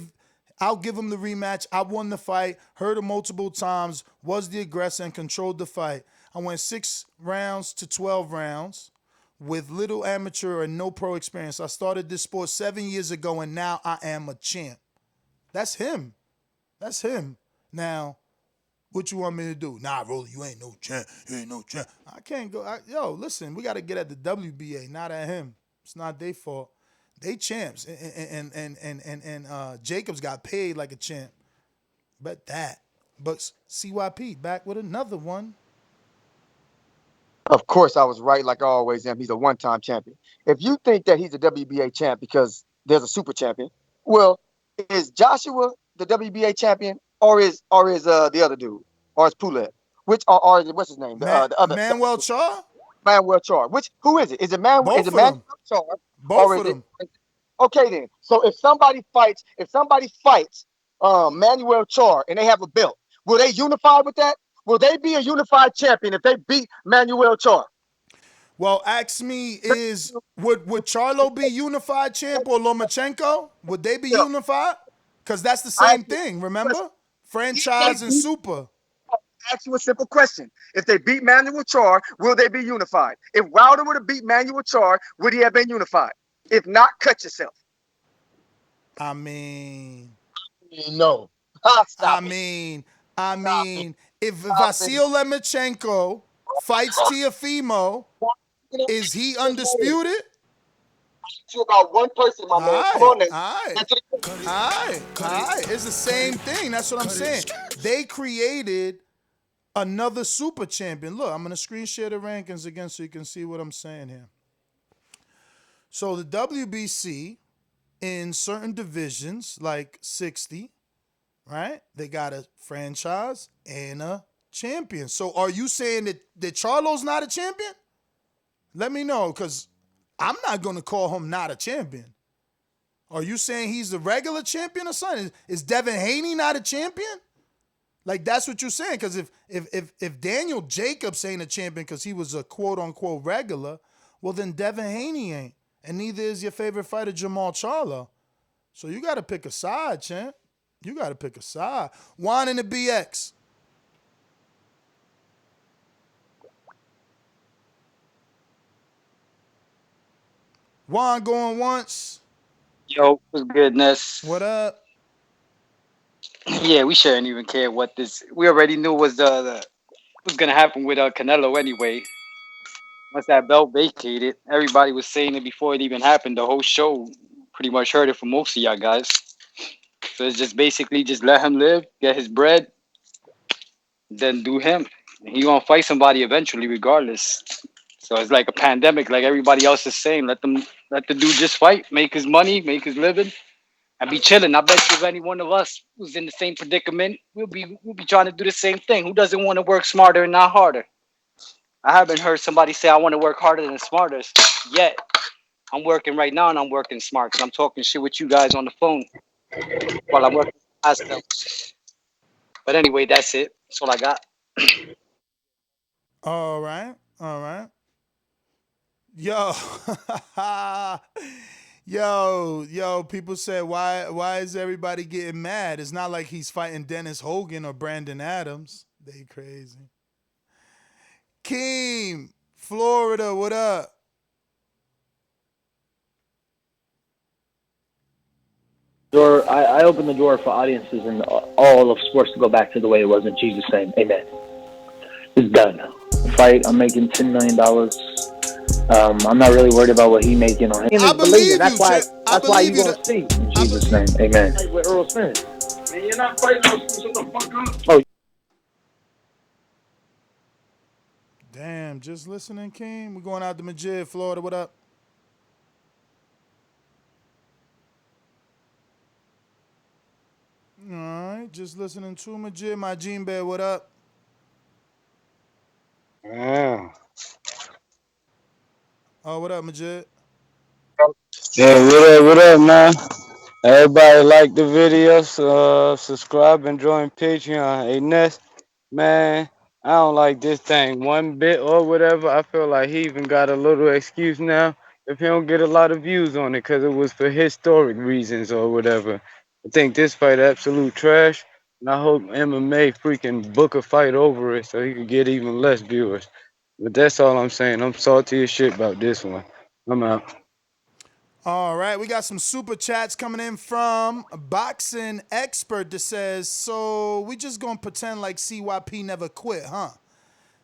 Speaker 11: him the rematch. I won the fight, heard him multiple times, was the aggressor, and controlled the fight. I went 6 rounds to 12 rounds with little amateur and no pro experience. I started this sport 7 years ago, and now I am a champ. That's him. That's him. Now, what you want me to do? Nah, Rolly, you ain't no champ. You ain't no champ. I can't go. Listen, we got to get at the WBA, not at him. It's not their fault. They champs. And Jacobs got paid like a champ. Bet that. But CYP back with another one.
Speaker 20: Of course, I was right like I always am. He's a one-time champion. If you think that he's a WBA champ because there's a super champion, well, is Joshua the WBA champion? Or is the other dude, or is Pulev? What's his name? The other
Speaker 11: Manuel Char.
Speaker 20: Manuel Char. Who is it? Is it Manuel Char?
Speaker 11: Both of them.
Speaker 20: Okay then. So if somebody fights Manuel Char and they have a belt, will they unify with that? Will they be a unified champion if they beat Manuel Char?
Speaker 11: Well, ask me would Charlo be unified champ or Lomachenko? Would they be unified? Because that's the same thing. Remember? Franchise and super.
Speaker 20: Ask you a simple question. If they beat Manuel Char, will they be unified? If Wilder would have beat Manuel Char, would he have been unified? If not, cut yourself.
Speaker 11: I mean,
Speaker 20: no.
Speaker 11: I mean, if Vasil Lomachenko fights Teofimo, is he undisputed?
Speaker 20: You about one person, my man. Come on now.
Speaker 11: All right. It's the same thing. That's what I'm saying. They created another super champion. Look, I'm going to screen share the rankings again so you can see what I'm saying here. So the WBC in certain divisions, like 60, right? They got a franchise and a champion. So are you saying that Charlo's not a champion? Let me know, because I'm not going to call him not a champion. Are you saying he's the regular champion or something? Is Devin Haney not a champion? Like, that's what you're saying. Because if Daniel Jacobs ain't a champion because he was a quote-unquote regular, well, then Devin Haney ain't. And neither is your favorite fighter, Jamal Charlo. So you got to pick a side, champ. You got to pick a side. Juan in the BX. Juan going once.
Speaker 21: Yo, what's goodness?
Speaker 11: What up?
Speaker 21: Yeah, we shouldn't even care what this. We already knew was what's gonna happen with Canelo anyway. Once that belt vacated, everybody was saying it before it even happened. The whole show pretty much heard it from most of y'all guys. So it's just basically just let him live, get his bread, then do him. He gonna fight somebody eventually, regardless. So it's like a pandemic, like everybody else is saying. Let the dude just fight, make his money, make his living, and be chilling. I bet you if any one of us who's in the same predicament, we'll be trying to do the same thing. Who doesn't want to work smarter and not harder? I haven't heard somebody say I want to work harder than smarter yet. I'm working right now and I'm working smart because I'm talking shit with you guys on the phone while I'm working. But anyway, that's it. That's all I got.
Speaker 11: All right. All right. Yo. yo, people said why is everybody getting mad? It's not like he's fighting Dennis Hogan or Brandon Adams. They crazy. Keem, Florida, what up?
Speaker 1: I open the door for audiences and all of sports to go back to the way it was in Jesus' name. Amen. It's done. Fight. I'm making $10 million. I'm not really worried about what he making on him.
Speaker 11: I believe you.
Speaker 1: That's why you're going to see in Jesus' name. Amen. With Earl Spence.
Speaker 14: Man, you're not fighting those shut the fuck up.
Speaker 1: Oh.
Speaker 11: Damn, just listening, Keem. We're going out to Majid, Florida. What up? All right, just listening to Majid. My Gene Bear, what up?
Speaker 22: Yeah.
Speaker 11: Oh, what up, Majid?
Speaker 22: Yeah, what up, man? Everybody like the video, so subscribe and join Patreon. Hey, Ness, man, I don't like this thing one bit or whatever. I feel like he even got a little excuse now if he don't get a lot of views on it because it was for historic reasons or whatever. I think this fight absolute trash, and I hope MMA freaking book a fight over it so he can get even less viewers. But that's all I'm saying. I'm salty as shit about this one. I'm out.
Speaker 11: All right, we got some super chats coming in from a boxing expert that says, so we just gonna pretend like CYP never quit, huh?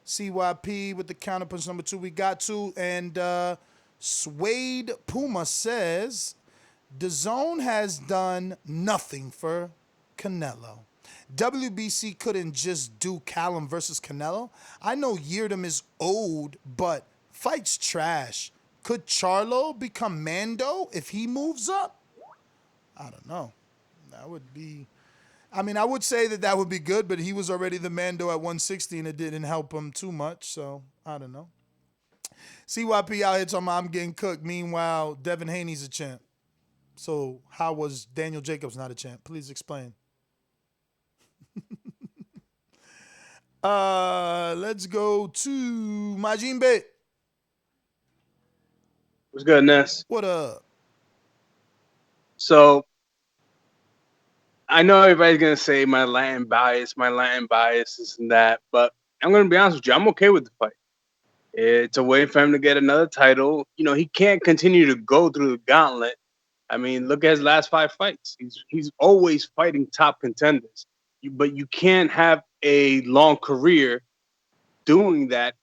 Speaker 11: CYP with the counterpunch number 2 we got to. And Suede Puma says, Dazn has done nothing for Canelo. WBC couldn't just do Callum versus Canelo. I know Yildirim is old, but fight's trash. Could Charlo become Mando if he moves up? I don't know. That would be... I mean, I would say that would be good, but he was already the Mando at 160 and it didn't help him too much, so I don't know. CYP out here talking about I'm getting cooked. Meanwhile, Devin Haney's a champ. So how was Daniel Jacobs not a champ? Please explain. Let's go to Majin Bey.
Speaker 23: What's good, Ness?
Speaker 11: What up?
Speaker 23: So, I know everybody's going to say my Latin bias, this and that, but I'm going to be honest with you. I'm okay with the fight. It's a way for him to get another title. You know, he can't continue to go through the gauntlet. I mean, look at his last 5 fights. He's always fighting top contenders. But you can't have a long career doing that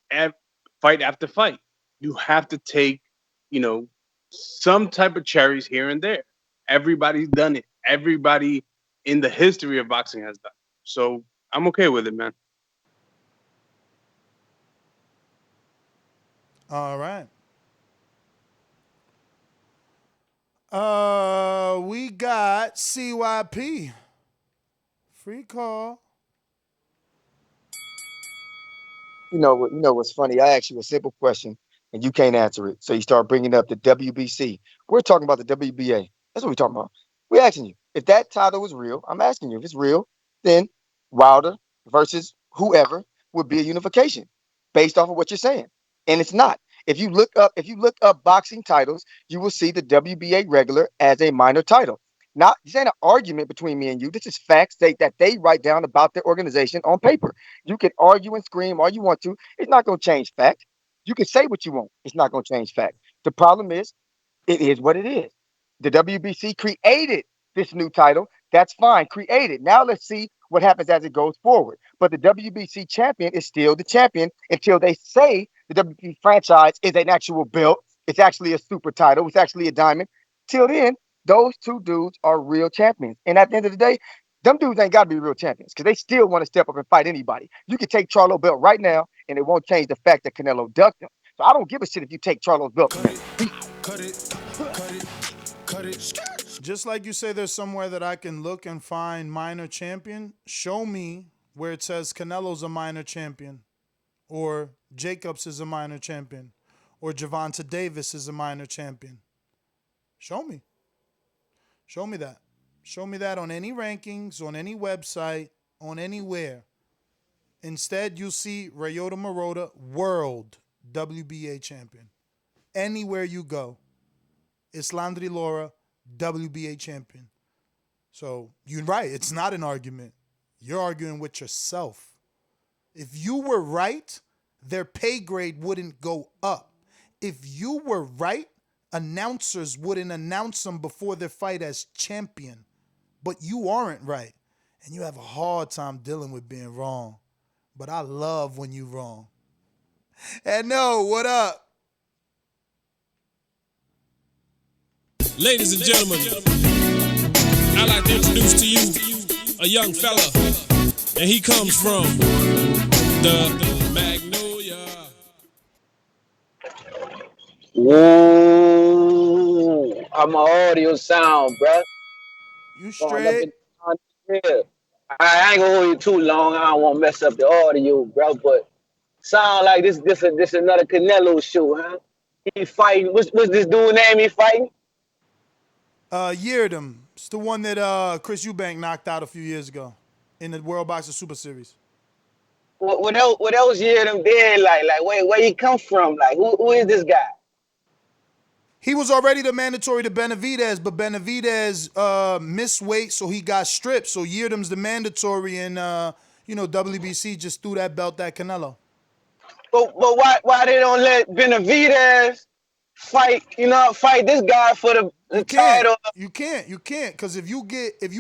Speaker 23: fight after fight. You have to take, you know, some type of cherries here and there. Everybody's done it. Everybody in the history of boxing has done it. So I'm okay with it, man.
Speaker 11: All right. We got CYP. Free call.
Speaker 20: You know what's funny? I asked you a simple question and you can't answer it. So you start bringing up the WBC. We're talking about the WBA. That's what we're talking about. We're asking you if that title is real. I'm asking you if it's real. Then Wilder versus whoever would be a unification based off of what you're saying, and it's not. If you look up boxing titles, you will see the WBA regular as a minor title. This ain't an argument between me and you. This is facts that they write down about their organization on paper. You can argue and scream all you want to. It's not going to change fact. You can say what you want. It's not going to change fact. The problem is, it is what it is. The WBC created this new title. That's fine. Created. Now let's see what happens as it goes forward. But the WBC champion is still the champion until they say the WBC franchise is an actual belt. It's actually a super title. It's actually a diamond. Till then, those two dudes are real champions. And at the end of the day, them dudes ain't got to be real champions because they still want to step up and fight anybody. You can take Charlo belt right now, and it won't change the fact that Canelo ducked him. So I don't give a shit if you take Charlo's belt from him.
Speaker 11: Just like you say there's somewhere that I can look and find minor champion, show me where it says Canelo's a minor champion, or Jacobs is a minor champion, or Gervonta Davis is a minor champion. Show me. Show me that. Show me that on any rankings, on any website, on anywhere. Instead, you see Ryota Murata, world WBA champion. Anywhere you go. Islandri Lara, WBA champion. So you're right. It's not an argument. You're arguing with yourself. If you were right, their pay grade wouldn't go up. If you were right, announcers wouldn't announce them before their fight as champion. But you aren't right. And you have a hard time dealing with being wrong. But I love when you're wrong. And no, what up?
Speaker 2: Ladies and gentlemen, I'd like to introduce to you a young fella, and he comes from the Magnolia.
Speaker 7: Whoa, I'm an audio sound, bruh.
Speaker 11: You straight?
Speaker 7: I ain't gonna hold you too long. I don't want to mess up the audio, bro. But sound like this another Canelo show, huh? He fighting. What's this dude name he fighting?
Speaker 11: Yildirim. It's the one that Chris Eubank knocked out a few years ago in the World Boxing Super Series.
Speaker 7: What else Yildirim did? Like where he come from? Like who is this guy?
Speaker 11: He was already the mandatory to Benavidez, but Benavidez missed weight, so he got stripped. So Yildirim's the mandatory, and WBC just threw that belt at Canelo.
Speaker 7: But why they don't let Benavidez fight this guy for the title?
Speaker 11: You can't, because if you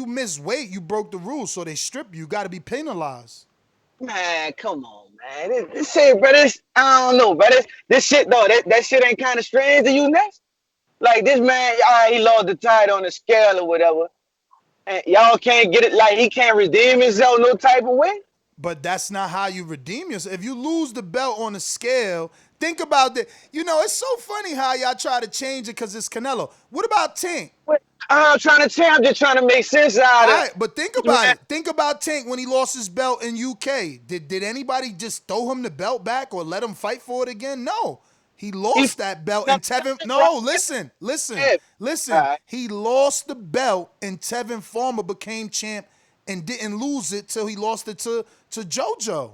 Speaker 11: miss weight, you broke the rules, so they strip you. You got to be penalized.
Speaker 7: Man, come on, man. This shit, bro. I don't know, bro. This shit though, that shit ain't kind of strange to you, next. Like this man, he lost the title on the scale or whatever, and y'all can't get it. Like he can't redeem himself no type of way.
Speaker 11: But that's not how you redeem yourself. If you lose the belt on the scale, think about that. It's so funny how y'all try to change it because it's Canelo. What about Tank?
Speaker 7: I'm trying to change. I'm just trying to make sense out of it.
Speaker 11: Right, but think about it. Think about Tank when he lost his belt in UK. Did anybody just throw him the belt back or let him fight for it again? No. He lost that belt and Tevin. No, listen. He lost the belt and Tevin Farmer became champ and didn't lose it till he lost it to JoJo.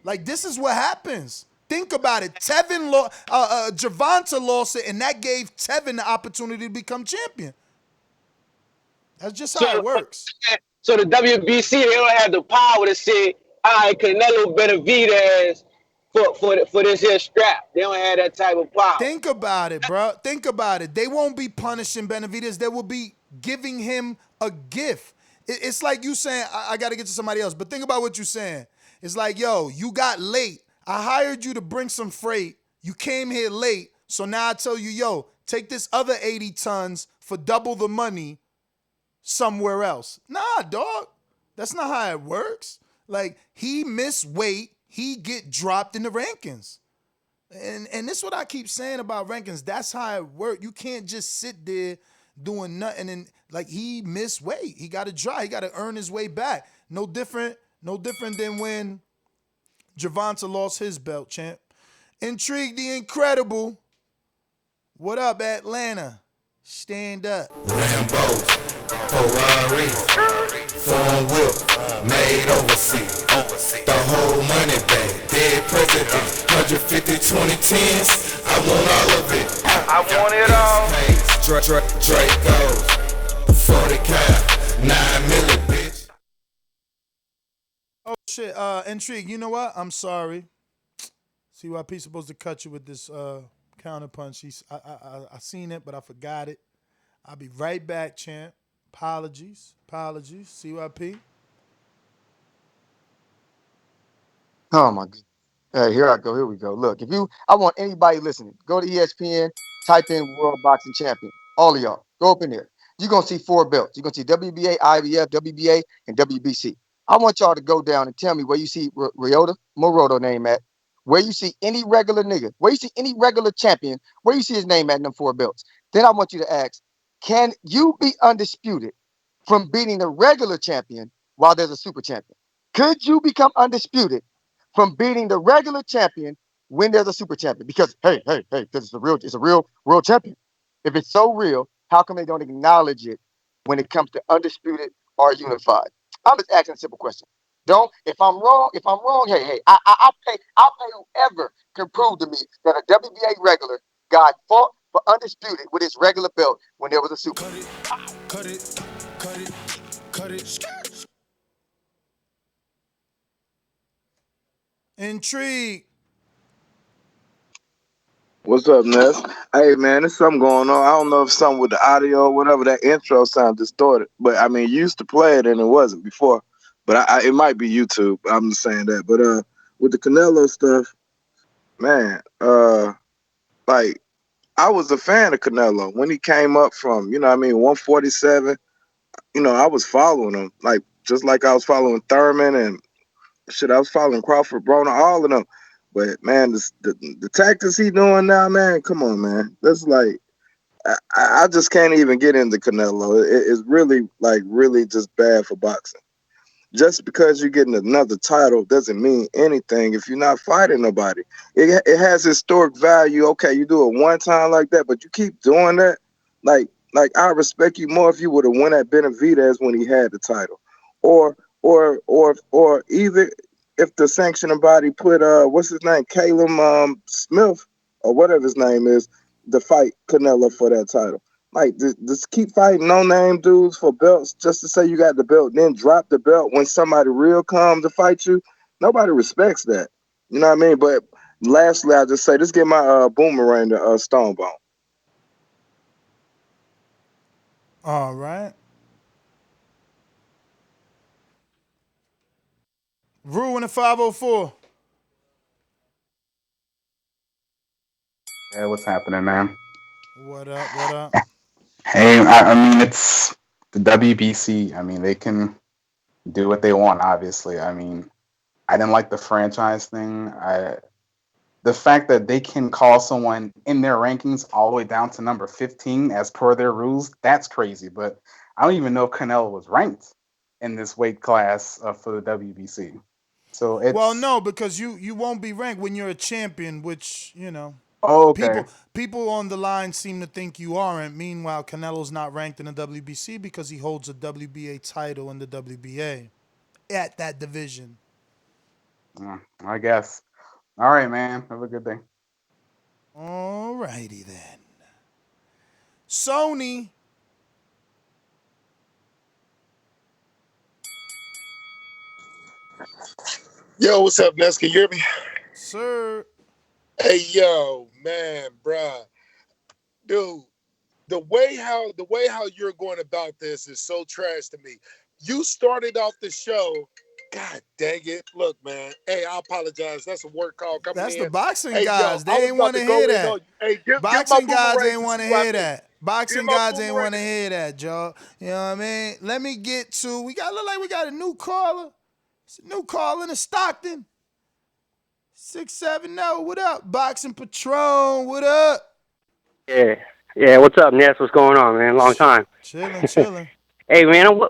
Speaker 11: Like this is what happens. Think about it. Gervonta lost it, and that gave Tevin the opportunity to become champion. That's just how it works.
Speaker 7: So the WBC, they don't have the power to say, all right, Canelo Benavidez for this here strap. They don't have that type of power.
Speaker 11: Think about it, bro. Think about it. They won't be punishing Benavidez. They will be giving him a gift. It's like you saying, I got to get to somebody else. But think about what you're saying. It's like, yo, you got late. I hired you to bring some freight. You came here late. So now I tell you, yo, take this other 80 tons for double the money somewhere else. Nah, dog. That's not how it works. Like, he missed weight. He get dropped in the rankings. And this is what I keep saying about rankings. That's how it works. You can't just sit there doing nothing. And like, he missed weight. He got to drop. He got to earn his way back. No different than when Gervonta lost his belt, champ. Intrigue the Incredible. What up, Atlanta? Stand up.
Speaker 8: Rambo, Ferrari, foreign whip, made overseas. The whole money bag, dead presidents, 150, 2010s. I want all of it.
Speaker 14: I want it all.
Speaker 8: Drake goes, 40 cal, 9 milli, bitch.
Speaker 11: Oh shit, Intrigue. You know what? I'm sorry. CYP supposed to cut you with this counter punch. I seen it, but I forgot it. I'll be right back, champ. Apologies. CYP.
Speaker 20: Oh my God. Hey, here I go. Here we go. Look, I want anybody listening, go to ESPN, type in World Boxing Champion. All of y'all, go up in there. You're gonna see 4 belts. You're gonna see WBA, IBF, WBA, and WBC. I want y'all to go down and tell me where you see Ryota Murata name at, where you see any regular nigga, where you see any regular champion, where you see his name at them 4 belts, then I want you to ask, can you be undisputed from beating a regular champion while there's a super champion? Could you become undisputed from beating the regular champion when there's a super champion? Because because it's a real world champion. If it's so real, how come they don't acknowledge it when it comes to undisputed or unified? I'm just asking a simple question. Don't. If I'm wrong, I'll pay whoever can prove to me that a WBA regular guy fought for undisputed with his regular belt when there was a super.
Speaker 10: Cut it.
Speaker 11: Intrigue.
Speaker 4: What's up, Ness? Hey, man, there's something going on. I don't know if something with the audio or whatever. That intro sound distorted. But, I mean, you used to play it and it wasn't before. But it might be YouTube. I'm just saying that. But with the Canelo stuff, man, like, I was a fan of Canelo when he came up from, 147. I was following him. Like, just like I was following Thurman and shit, I was following Crawford, Broner, all of them. But man, the tactics he doing now, man, come on, man. That's like, I just can't even get into Canelo. It's really just bad for boxing. Just because you're getting another title doesn't mean anything if you're not fighting nobody. It has historic value. Okay, you do it one time like that, but you keep doing that. Like I respect you more if you would have won at Benavidez when he had the title, or either if the sanctioning body put what's his name, Caleb Smith or whatever his name is, to fight Canelo for that title. Like, just keep fighting no-name dudes for belts just to say you got the belt, then drop the belt when somebody real come to fight you. Nobody respects that. You know what I mean? But lastly, I'll just say, let's get my boomerang to Stonebone.
Speaker 11: All right. Rue in the 504.
Speaker 6: Yeah, what's happening, man?
Speaker 11: What up?
Speaker 6: Hey, I mean, it's the WBC. I mean, they can do what they want, obviously. I mean, I didn't like the franchise thing. The fact that they can call someone in their rankings all the way down to number 15 as per their rules, that's crazy. But I don't even know if Canelo was ranked in this weight class for the WBC. So it's...
Speaker 11: Well, no, because you won't be ranked when you're a champion, which,
Speaker 6: Oh, okay.
Speaker 11: People on the line seem to think you aren't. Meanwhile, Canelo's not ranked in the WBC because he holds a WBA title in the WBA at that division.
Speaker 6: I guess. All right, man. Have a good day.
Speaker 11: All righty then. Sony.
Speaker 9: Yo, what's up, Ness? Can you hear me?
Speaker 11: Sir.
Speaker 9: Hey, yo, man, bruh. Dude, the way how you're going about this is so trash to me. You started off the show. God dang it. Look, man. Hey, I apologize. That's a work call coming in.
Speaker 11: That's the boxing
Speaker 9: hey,
Speaker 11: guys.
Speaker 9: Yo,
Speaker 11: They ain't want to hear that.
Speaker 9: Hey,
Speaker 11: boxing guys ain't want to hear that. Boxing guys ain't want to hear that, Joe. You know what I mean? Let me get to, look like we got a new caller. It's a new caller in Stockton. 670, what up? Boxing Patron, what up?
Speaker 24: Yeah, what's up, Ness? What's going on, man? Long time.
Speaker 11: Chilling.
Speaker 24: Hey, man,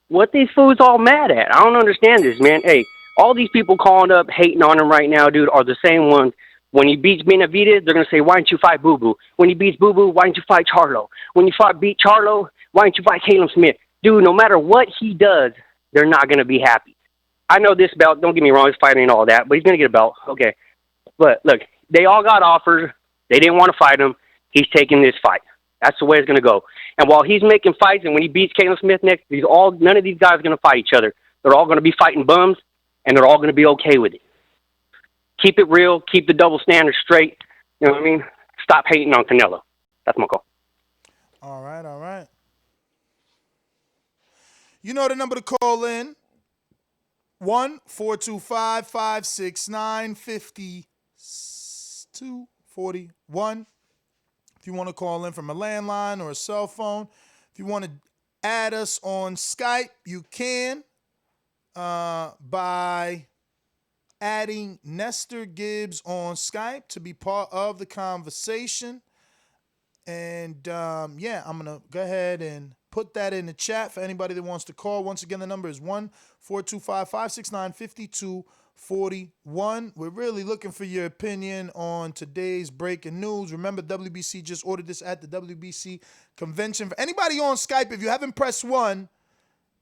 Speaker 24: what these fools all mad at? I don't understand this, man. Hey, all these people calling up, hating on him right now, dude, are the same ones. When he beats Benavidez, they're going to say, why didn't you fight Boo Boo? When he beats Boo Boo, why didn't you fight Charlo? When you beat Charlo, why didn't you fight Caleb Smith? Dude, no matter what he does, they're not going to be happy. I know this belt, don't get me wrong, he's fighting and all that, but he's going to get a belt. Okay. But, look, they all got offers. They didn't want to fight him. He's taking this fight. That's the way it's going to go. And while he's making fights, and when he beats Caleb Smith next, none of these guys are going to fight each other. They're all going to be fighting bums, and they're all going to be okay with it. Keep it real. Keep the double standard straight. You know what I mean? Stop hating on Canelo. That's my call.
Speaker 11: All right. You know the number to call in. 1-425-569-5241. If you want to call in from a landline or a cell phone. If you want to add us on Skype, you can by adding Nestor Gibbs on Skype to be part of the conversation. And yeah, I'm going to go ahead and put that in the chat for anybody that wants to call. Once again, the number is 1-425-569-5241. We're really looking for your opinion on today's breaking news. Remember, WBC just ordered this at the WBC convention. For anybody on Skype, if you haven't pressed 1,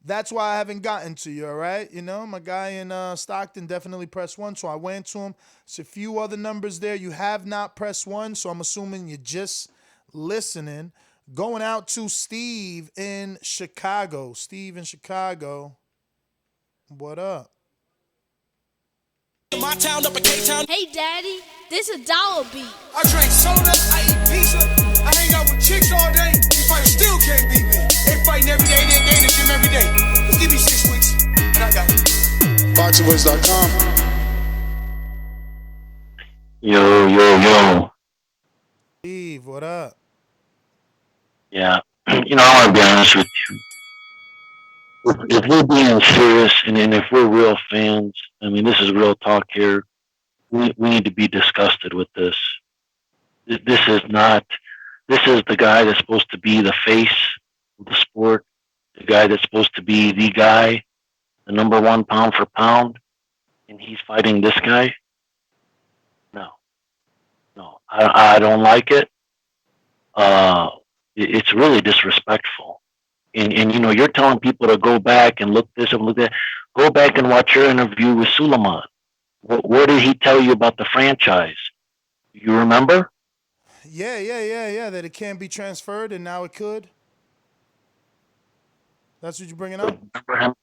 Speaker 11: that's why I haven't gotten to you, all right? You know, my guy in Stockton definitely pressed 1, so I went to him. There's a few other numbers there. You have not pressed 1, so I'm assuming you're just listening. Going out to Steve in Chicago. Steve in Chicago. What up?
Speaker 10: My town up in K-Town.
Speaker 3: Hey, Daddy, this a dollar beat.
Speaker 10: I drink soda, I eat pizza. I hang out with chicks all day. These fighters still can't beat me. They fighting every day, they in the gym every day. Just give me 6 weeks, and I got it.
Speaker 12: BoxingVoice.com.
Speaker 13: Yo.
Speaker 11: Steve, what up?
Speaker 13: Yeah. You know, I want to be honest with you. If we're being serious and if we're real fans, I mean, this is real talk here. We need to be disgusted with this. This is the guy that's supposed to be the face of the sport, the guy that's supposed to be the guy, the number 1 pound for pound, and he's fighting this guy. No, I don't like it. It's really disrespectful. And you know, you're telling people to go back and look this and look that. Go back and watch your interview with Suleiman. What did he tell you about the franchise? You remember?
Speaker 11: Yeah. That it can't be transferred, and now it could. That's what you're bringing up?
Speaker 13: Remember him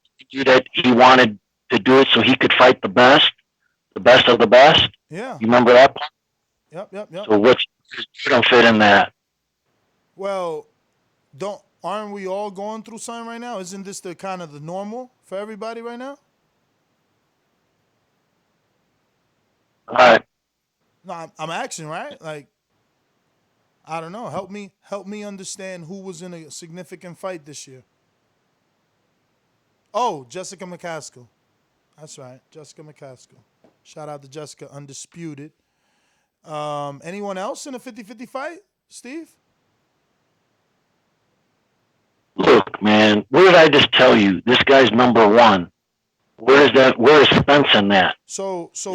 Speaker 13: that he wanted to do it so he could fight the best of the best?
Speaker 11: Yeah.
Speaker 13: You remember that part?
Speaker 11: Yep.
Speaker 13: So you don't fit in that.
Speaker 11: Well, aren't we all going through something right now? Isn't this the kind of the normal for everybody right now?
Speaker 13: All right.
Speaker 11: No, I'm asking, right? Like, I don't know. Help me understand who was in a significant fight this year. Oh, Jessica McCaskill. That's right, Jessica McCaskill. Shout out to Jessica, undisputed. Anyone else in a 50-50 fight, Steve?
Speaker 13: Look, man, what did I just tell you? This guy's number 1. Where is Spence in that?
Speaker 11: So is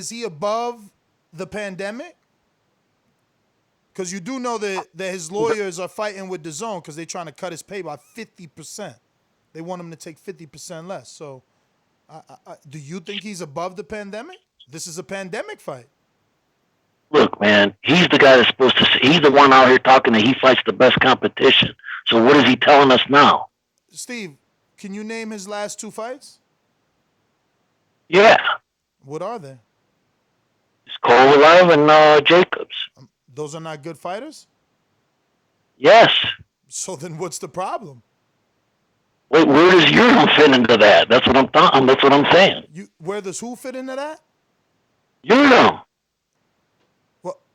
Speaker 11: he above the pandemic? Because you do know that his lawyers are fighting with Dazn because they're trying to cut his pay by 50%. They want him to take 50% less. So, do you think he's above the pandemic? This is a pandemic fight.
Speaker 13: Look, man, he's the guy that's supposed to. He's the one out here talking that he fights the best competition. So what is he telling us now?
Speaker 11: Steve, can you name his last 2 fights?
Speaker 13: Yeah.
Speaker 11: What are they?
Speaker 13: It's Kovalev and Jacobs.
Speaker 11: Those are not good fighters?
Speaker 13: Yes.
Speaker 11: So then what's the problem?
Speaker 13: Wait, where does Yildirim fit into that? That's what I'm saying.
Speaker 11: Where does who fit into that?
Speaker 13: Yildirim.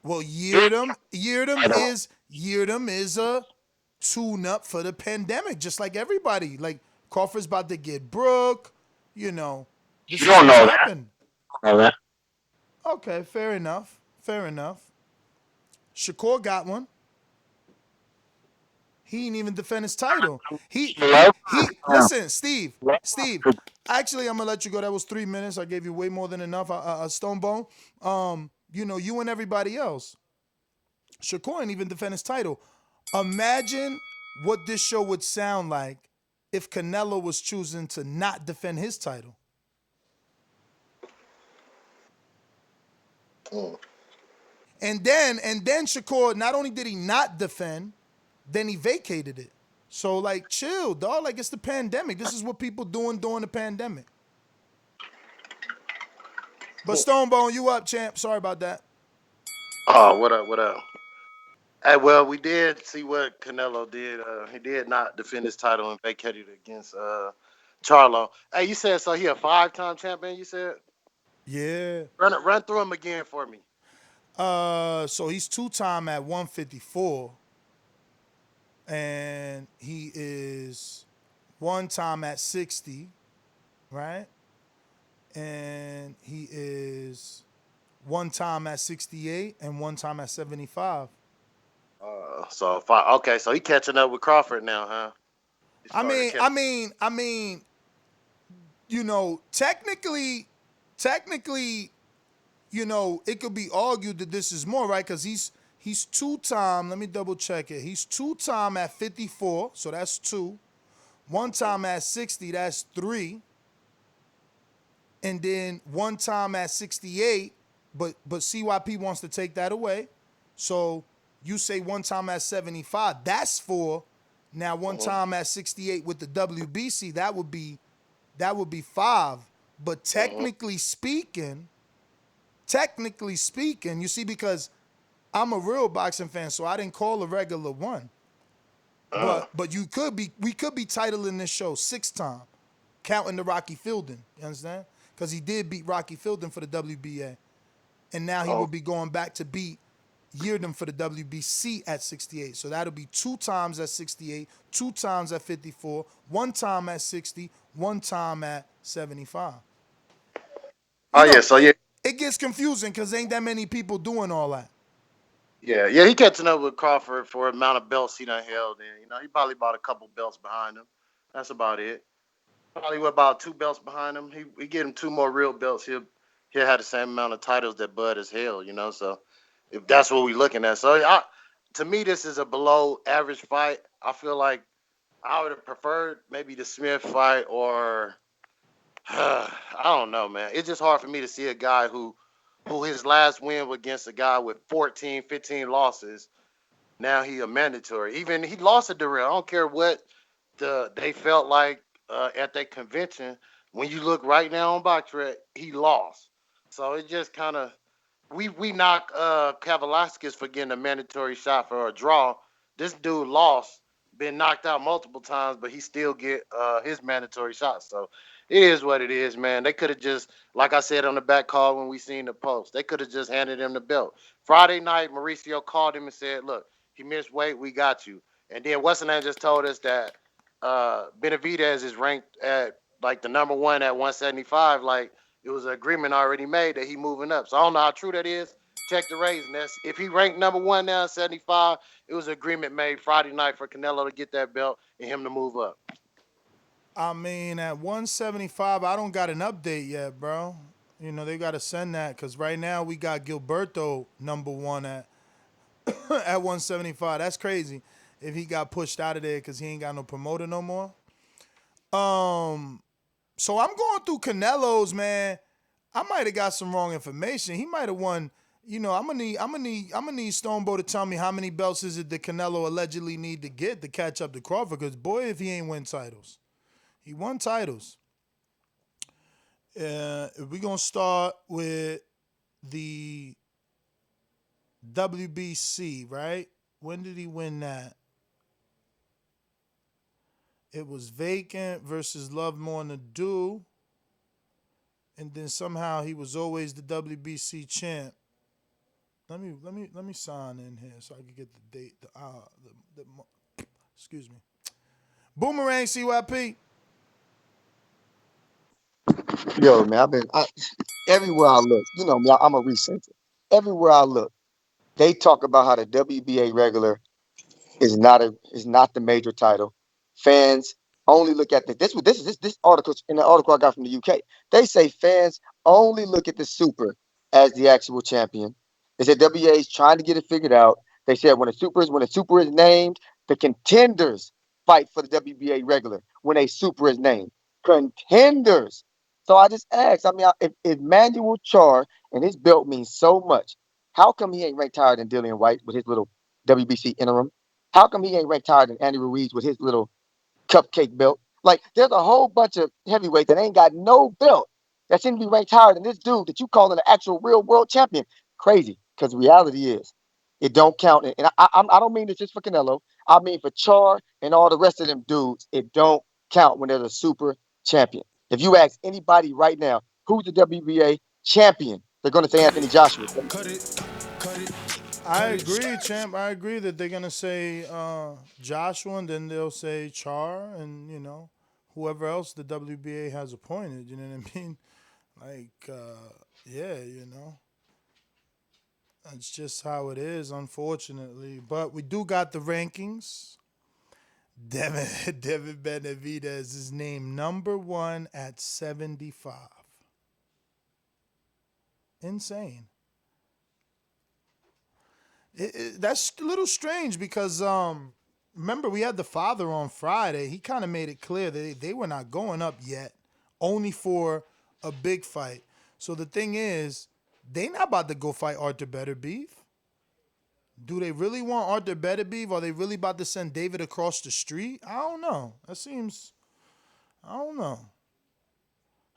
Speaker 11: Well, Yildirim is a tune-up for the pandemic, just like everybody. Like Crawford's about to get Brooke, you know.
Speaker 13: You don't know that. I know that.
Speaker 11: Okay, fair enough. Shakur got one. He didn't even defend his title. Listen, Steve. Actually, I'm gonna let you go. That was 3 minutes. I gave you way more than enough. Stonebone. You know, you and everybody else. Shakur didn't even defend his title. Imagine what this show would sound like if Canelo was choosing to not defend his title. And then Shakur, not only did he not defend, then he vacated it. So, like, chill, dog. Like, it's the pandemic. This is what people doing during the pandemic. But Stonebone, you up, champ. Sorry about that.
Speaker 15: Oh, what up? Hey, well, we did see what Canelo did. He did not defend his title and vacated against Charlo. Hey, you said so he a 5-time champion, you said?
Speaker 11: Yeah.
Speaker 15: Run through him again for me.
Speaker 11: So he's 2-time at 154. And he is 1-time at 60, right? and he is one time at 68 and one time at 75.
Speaker 15: So okay, so he catching up with Crawford now, huh?
Speaker 11: I mean, you know, technically, you know, it could be argued that this is more, right? Because he's two-time. Let me double check it. He's two-time at 54, so that's 2. One time at 60, that's 3. And then one time at 68, but CYP wants to take that away. So you say one time at 75, that's 4. Now one time at 68 with the WBC, that would be 5. But technically speaking, you see, because I'm a real boxing fan, so I didn't call a regular 1. But we could be titling this show 6 times, counting the Rocky Fielding. You understand? Because he did beat Rocky Fielding for the WBA, and now he will be going back to beat Yildirim for the WBC at 68. So that'll be 2 times at 68, 2 times at 54, 1 time at 60, 1 time at 75. It gets confusing because ain't that many people doing all that.
Speaker 15: Yeah, he catching up with Crawford for the amount of belts he done held in. You know, he probably bought a couple belts behind him. That's about it. Probably about 2 belts behind him. He get him 2 more real belts. He'll have the same amount of titles that Bud has held. You know, so if that's what we're looking at, so to me, this is a below average fight. I feel like I would have preferred maybe the Smith fight, or I don't know, man. It's just hard for me to see a guy who his last win was against a guy with 14, 15 losses. Now he a mandatory. Even he lost to Darrell. I don't care what they felt like at that convention. When you look right now on BoxRec, he lost. So it just kind of we knock Kavaliauskas for getting a mandatory shot for a draw. This dude lost, been knocked out multiple times, but he still get his mandatory shot. So it is what it is, man. They could have just, like I said on the back call when we seen the post, they could have just handed him the belt. Friday night, Mauricio called him and said, look, he missed weight, we got you. And then what's the name just told us that Benavidez is ranked at like the number 1 at 175. Like it was an agreement already made that he moving up. So I don't know how true that is. Check the ratings. That's if he ranked number 1 now at 75, it was an agreement made Friday night for Canelo to get that belt and him to move up.
Speaker 11: I mean, at 175, I don't got an update yet, bro. You know, they got to send that because right now we got Gilberto number 1 at 175. That's crazy if he got pushed out of there because he ain't got no promoter no more. So I'm going through Canelo's, man. I might have got some wrong information. He might have won. You know, I'm gonna need Stonebo to tell me how many belts is it that Canelo allegedly need to get to catch up to Crawford. Because boy, if he ain't win titles, he won titles. We're gonna start with the WBC, right? When did he win that? It was Vacant versus Love More Nadu. And then somehow he was always the WBC champ. Let me sign in here so I can get the date. Excuse me. Boomerang CYP.
Speaker 20: Yo, man, everywhere I look, you know me, I'm a researcher. Everywhere I look, they talk about how the WBA regular is not the major title. Fans only look at this article in the article I got from the UK. They say fans only look at the super as the actual champion. They said WBA is trying to get it figured out. They said when a super is named, the contenders fight for the WBA regular when a super is named. Contenders. So I just asked, I mean, if Manuel Char and his belt means so much, how come he ain't ranked higher than Dillian White with his little WBC interim? How come he ain't ranked higher than Andy Ruiz with his little cupcake belt? Like, there's a whole bunch of heavyweights that ain't got no belt that seem to be ranked higher than this dude that you calling an actual real world champion. Crazy, because the reality is, it don't count. And I don't mean this just for Canelo. I mean for Char and all the rest of them dudes. It don't count when there's a super champion. If you ask anybody right now, who's the WBA champion, they're going to say Anthony Joshua.
Speaker 11: I agree, champ. I agree that they're going to say Joshua, and then they'll say Char, and, you know, whoever else the WBA has appointed. You know what I mean? Like, yeah, that's just how it is, unfortunately. But we do got the rankings. Devin Benavidez is named number 1 at 75. Insane. That's a little strange because remember we had the father on Friday. He kind of made it clear that they were not going up yet, only for a big fight. So the thing is, they not about to go fight Arthur Beterbiev. Do they really want Arthur Beterbiev? Are they really about to send David across the street? I don't know. That seems. I don't know.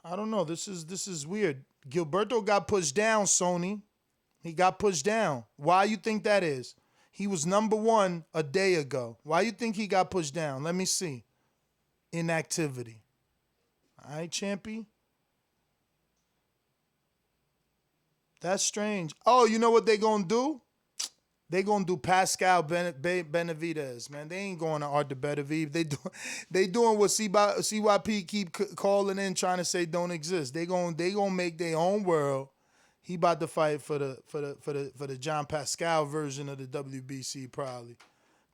Speaker 11: I don't know. This is weird. Gilberto got pushed down, Sony. He got pushed down. Why you think that is? He was number 1 a day ago. Why you think he got pushed down? Let me see. Inactivity. All right, Champy. That's strange. Oh, you know what they gonna do? They gonna do Pascal Benavidez, man. They ain't going to Arthur Beterbiev. They doing what CYP keep calling in, trying to say don't exist. They gonna make their own world. He about to fight for the John Pascal version of the WBC probably,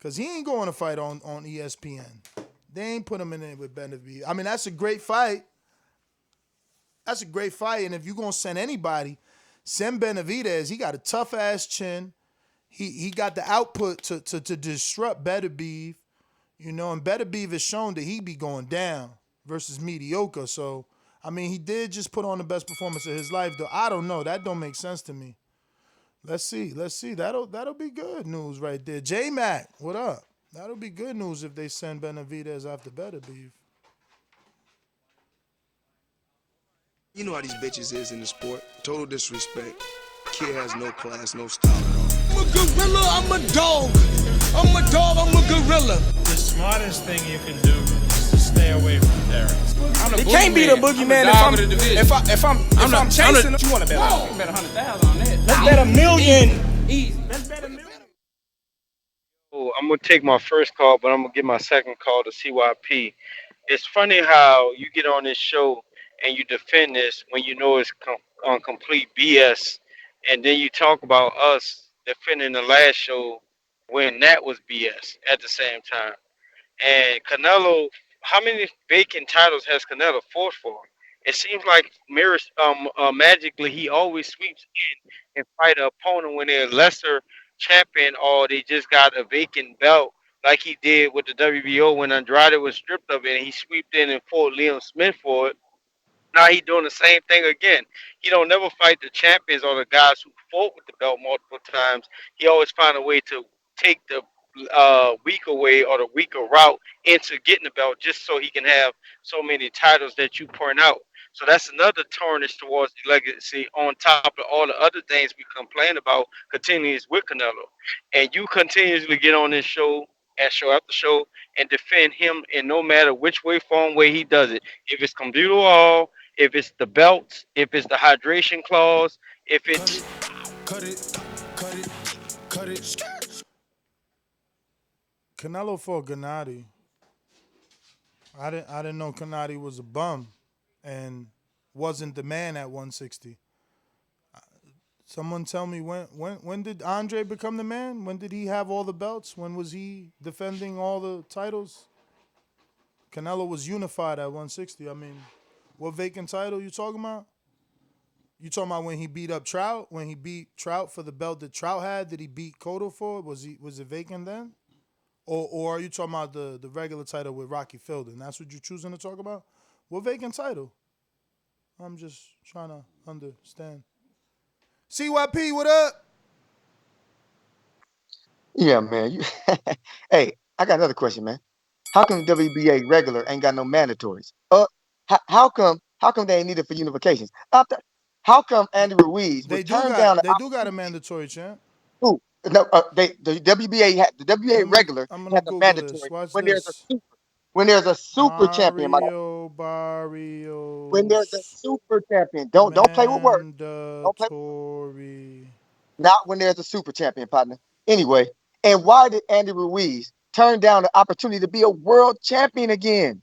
Speaker 11: cause he ain't going to fight on ESPN. They ain't put him in it with Benavidez. I mean, that's a great fight. That's a great fight, and if you gonna send anybody, send Benavidez. He got a tough ass chin. He got the output to disrupt Beterbiev, and Beterbiev has shown that he be going down versus mediocre. So, I mean, he did just put on the best performance of his life, though. I don't know. That don't make sense to me. Let's see. That'll be good news right there. J-Mac, what up? That'll be good news if they send Benavidez after Beterbiev.
Speaker 5: You know how these bitches is in the sport. Total disrespect. Kid has no class, no style at all. I'm a gorilla, I'm a dog. I'm a dog, I'm a gorilla.
Speaker 16: The smartest thing you can do is to stay away from Derek.
Speaker 5: It can't be the boogeyman if I'm chasing. You want to bet?
Speaker 16: You bet 100,000 on that.
Speaker 5: Let's bet $1 million.
Speaker 16: Easy. Let's bet $1 million.
Speaker 24: Oh, I'm gonna take my first call, but I'm gonna give my second call to CYP. It's funny how you get on this show and you defend this when you know it's on complete BS, and then you talk about us defending the last show when that was BS at the same time. And Canelo, how many vacant titles has Canelo fought for? It seems like magically he always sweeps in and fight an opponent when they're lesser champion or they just got a vacant belt, like he did with the WBO when Andrade was stripped of it and he swept in and fought Liam Smith for it. Now he doing the same thing again. He don't never fight the champions or the guys who fought with the belt multiple times. He always find a way to take the weaker way or the weaker route into getting the belt just so he can have so many titles that you point out. So that's another tarnish towards the legacy on top of all the other things we complain about continues with Canelo. And you continuously get on this show and show after show and defend him in no matter which way, form, way he does it. If it's computer wall, if it's the belts, if it's the hydration clause, if it's
Speaker 5: Cut it.
Speaker 11: Canelo fought Gennady. I didn't know Gennady was a bum and wasn't the man at 160. Someone tell me when did Andre become the man? When did he have all the belts? When was he defending all the titles? Canelo was unified at 160. I mean, what vacant title you talking about? You talking about when he beat up Trout? When he beat Trout for the belt that Trout had? Did he beat Cotto for? Was it vacant then? Or are you talking about the regular title with Rocky Fielding? That's what you're choosing to talk about? What vacant title? I'm just trying to understand. CYP, what up?
Speaker 20: Yeah, man. Hey, I got another question, man. How come WBA regular ain't got no mandatories? How come they ain't needed for unifications? How come Andy Ruiz
Speaker 11: They
Speaker 20: would
Speaker 11: do
Speaker 20: turn down
Speaker 11: got a mandatory, champ.
Speaker 20: Who? No, the WBA regular
Speaker 11: I'm
Speaker 20: had
Speaker 11: gonna
Speaker 20: the
Speaker 11: Google
Speaker 20: mandatory
Speaker 11: this. Watch
Speaker 20: when
Speaker 11: this.
Speaker 20: there's a super champion.
Speaker 11: Barrios.
Speaker 20: When there's a super champion, don't play with words. Don't play.
Speaker 11: Mandatory.
Speaker 20: Not when there's a super champion, partner. Anyway, and why did Andy Ruiz turn down the opportunity to be a world champion again?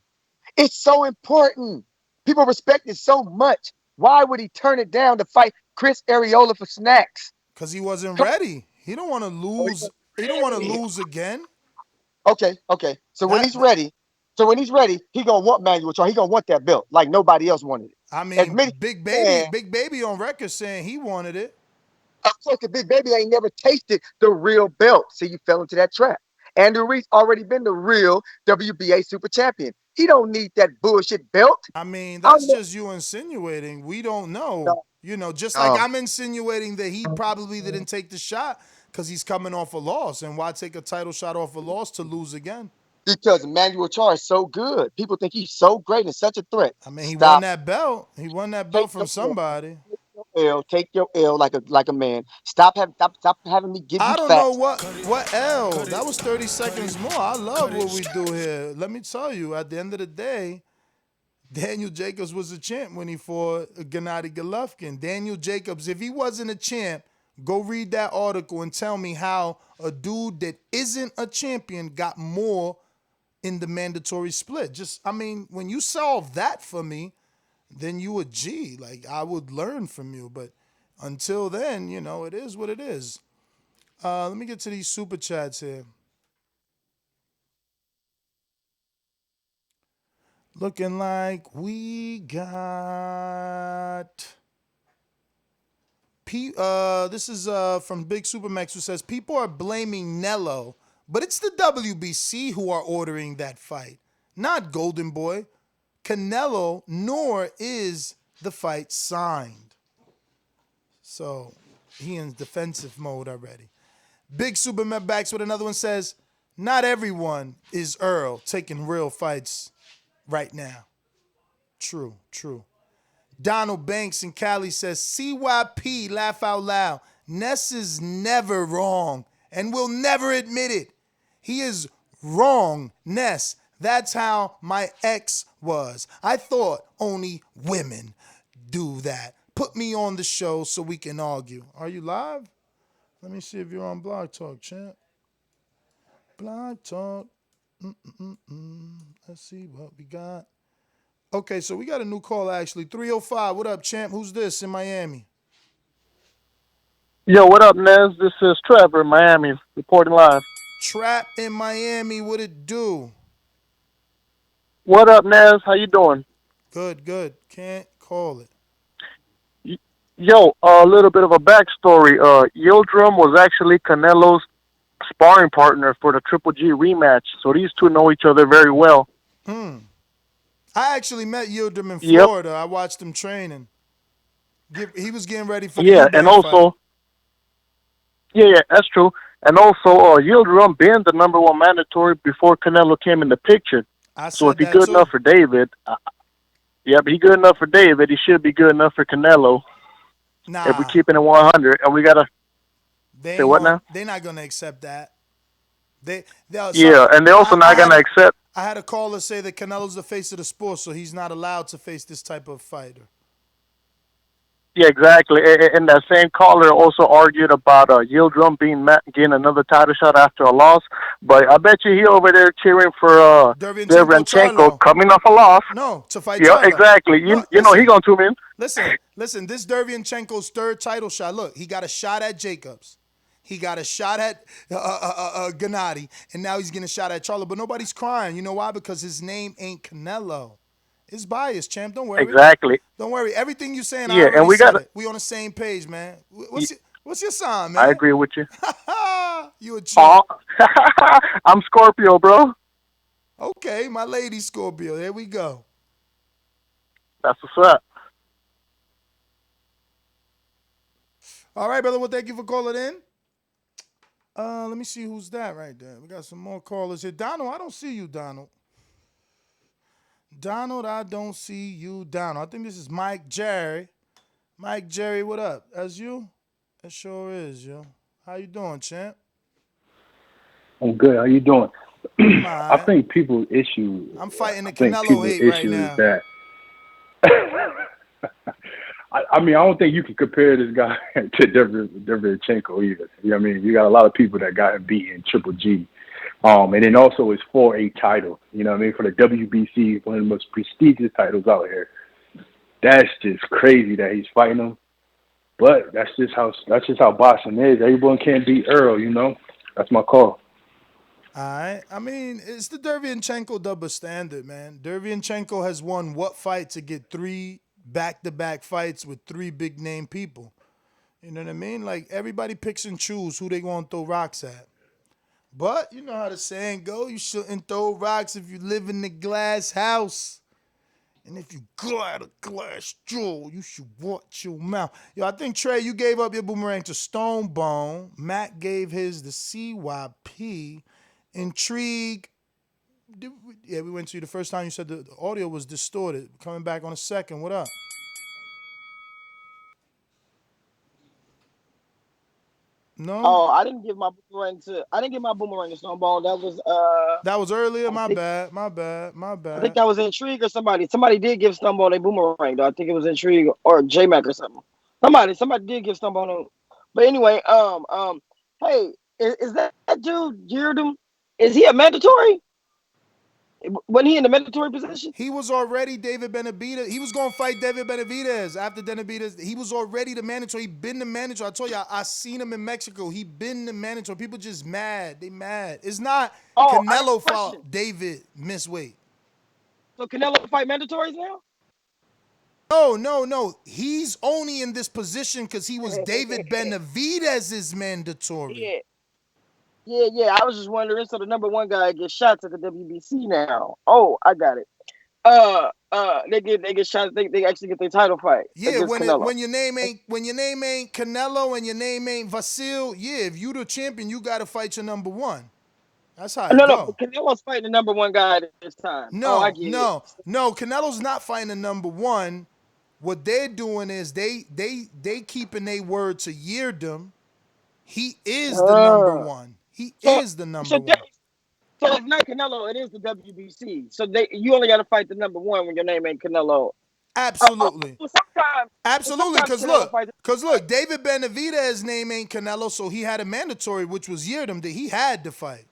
Speaker 20: It's so important. People respect it so much. Why would he turn it down to fight Chris Arreola for snacks?
Speaker 11: Because he wasn't ready. He don't want to lose. He don't want to lose again.
Speaker 20: Okay. So when he's ready, he gonna want Manuel Charles. He gonna want that belt like nobody else wanted it.
Speaker 11: I mean, Big Baby on record saying he wanted it.
Speaker 20: Of course, the Big Baby ain't never tasted the real belt. See, you fell into that trap. Andrew Reese already been the real WBA Super Champion. He don't need that bullshit belt.
Speaker 11: I mean, that's just you insinuating. We don't know. No. You know, just like I'm insinuating that he probably didn't take the shot because he's coming off a loss. And why take a title shot off a loss to lose again?
Speaker 20: Because Emmanuel Charr is so good. People think he's so great and such a threat.
Speaker 11: I mean, he won that belt. He won that belt from somebody.
Speaker 20: Take your L like a man. Stop having me give you
Speaker 11: I don't
Speaker 20: facts.
Speaker 11: know what L. That was 30 seconds more. I love what we do here. Let me tell you, at the end of the day, Daniel Jacobs was a champ when he fought Gennady Golovkin. Daniel Jacobs, if he wasn't a champ, go read that article and tell me how a dude that isn't a champion got more in the mandatory split. I mean, when you solve that for me, then you a G. Like, I would learn from you. But until then, you know, it is what it is. Let me get to these super chats here. Looking like we got... this is from Big Supermax, who says, people are blaming Nello, but it's the WBC who are ordering that fight, not Golden Boy. Canelo, nor is the fight signed. So he in defensive mode already. Big Superman backs with another one, says, not everyone is Earl taking real fights right now. True. Donald Banks in Cali says, CYP, laugh out loud. Ness is never wrong and will never admit it. He is wrong, Ness. That's how my ex was. I thought only women do that. Put me on the show so we can argue. Are you live? Let me see if you're on Blog Talk, champ. Blog Talk. Let's see what we got. Okay, so we got a new call, actually. 305, what up, champ? Who's this in Miami?
Speaker 17: Yo, what up, Nez? This is Trevor in Miami, reporting live.
Speaker 11: Trap in Miami, what it do?
Speaker 17: What up, Nez? How you doing?
Speaker 11: Good. Can't call it.
Speaker 17: Yo, a little bit of a backstory. Yildirim was actually Canelo's sparring partner for the Triple G rematch, so these two know each other very well.
Speaker 11: I actually met Yildirim in Florida. Yep. I watched him training. He was getting ready for the
Speaker 17: and also, fight. That's true. And also, Yildirim being the #1 mandatory before Canelo came in the picture. So if he's good enough for David, but he's good enough for David, he should be good enough for Canelo.
Speaker 11: Nah.
Speaker 17: If we're keeping it 100, and we gotta say what now?
Speaker 11: They're not gonna accept that. And
Speaker 17: they're also not gonna accept.
Speaker 11: I had a caller say that Canelo's the face of the sport, so he's not allowed to face this type of fighter.
Speaker 17: Yeah, exactly. And that same caller also argued about Yildirim getting another title shot after a loss. But I bet you he over there cheering for Derevyanchenko coming off a loss.
Speaker 11: No, to fight
Speaker 17: Charlo. Yeah, exactly. You know he gonna tune in.
Speaker 11: Listen. This Derevyanchenko's third title shot. Look, he got a shot at Jacobs. He got a shot at Gennady, and now he's getting a shot at Charlo. But nobody's crying. You know why? Because his name ain't Canelo. It's biased, champ. Don't worry.
Speaker 17: Exactly.
Speaker 11: Don't worry. Everything you saying, I already said it. We on the same page, man. What's your sign, man?
Speaker 17: I agree with you.
Speaker 11: You a champ.
Speaker 17: I'm Scorpio, bro.
Speaker 11: Okay, my lady Scorpio. There we go.
Speaker 17: That's what's up.
Speaker 11: All right, brother. Well, thank you for calling in. Let me see who's that right there. We got some more callers here. Donald, I don't see you, Donald. Donald, I don't see you, Donald. I think this is Mike Jerry. Mike Jerry, what up? That's you? That sure is, yo. How you doing, champ?
Speaker 18: I'm good. How you doing? I think people's issue.
Speaker 11: I'm fighting the Canelo hate right now.
Speaker 18: Is that I mean, I don't think you can compare this guy to Derevyanchenko either. You know what I mean? You got a lot of people that got him beat in Triple G. And then also his 4A title, you know what I mean, for the WBC, one of the most prestigious titles out here. That's just crazy that he's fighting him. But that's just how boxing is. Everyone can't beat Earl, you know. That's my call.
Speaker 11: All right. I mean, it's the Derevyanchenko double standard, man. Derevyanchenko has won what fight to get 3 back-to-back fights with 3 big-name people? You know what I mean? Like, everybody picks and choose who they going to throw rocks at. But you know how the saying go, you shouldn't throw rocks if you live in the glass house. And if you got a glass jaw, you should watch your mouth. Yo, I think, Trey, you gave up your boomerang to Stonebone. Matt gave his to CYP. Intrigue. Yeah, we went to you the first time. You said the audio was distorted. Coming back on a second. What up? No?
Speaker 1: Oh, I didn't give my boomerang to Stonebone.
Speaker 11: That was earlier. My bad.
Speaker 1: I think that was Intrigue or somebody. Somebody did give Stonebone a boomerang, though. I think it was Intrigue or J-Mac or something. Somebody did give Stonebone a. But anyway, hey, is that dude Yildirim? Is he a mandatory? When he in the mandatory position?
Speaker 11: He was already David Benavidez. He was going to fight David Benavidez after Benavidez. He was already the mandatory. He been the mandatory. I told you, I seen him in Mexico. He been the mandatory. People just mad. They mad. It's not Canelo fault. David missed weight.
Speaker 1: So Canelo fight mandatories now?
Speaker 11: No. He's only in this position because he was David Benavidez's mandatory.
Speaker 1: Yeah. I was just wondering. So the number 1 guy gets shots at the WBC now. Oh, I got it. They get shots. They actually get their title fight.
Speaker 11: Yeah, when your name ain't Canelo and your name ain't Vasil. Yeah, if you the champion, you got to fight your number 1. That's how it go.
Speaker 1: No, Canelo's fighting the number 1 guy this time.
Speaker 11: No. Canelo's not fighting the number 1. What they're doing is they keeping their word to Yildirim. He is the number 1. He is the number 1.
Speaker 1: So it's not Canelo, it is the WBC. So you only got to fight the number 1 when your name ain't Canelo.
Speaker 11: Absolutely.
Speaker 1: Absolutely,
Speaker 11: because look, David Benavidez's name ain't Canelo, so he had a mandatory, which was Yildirim, that he had to fight.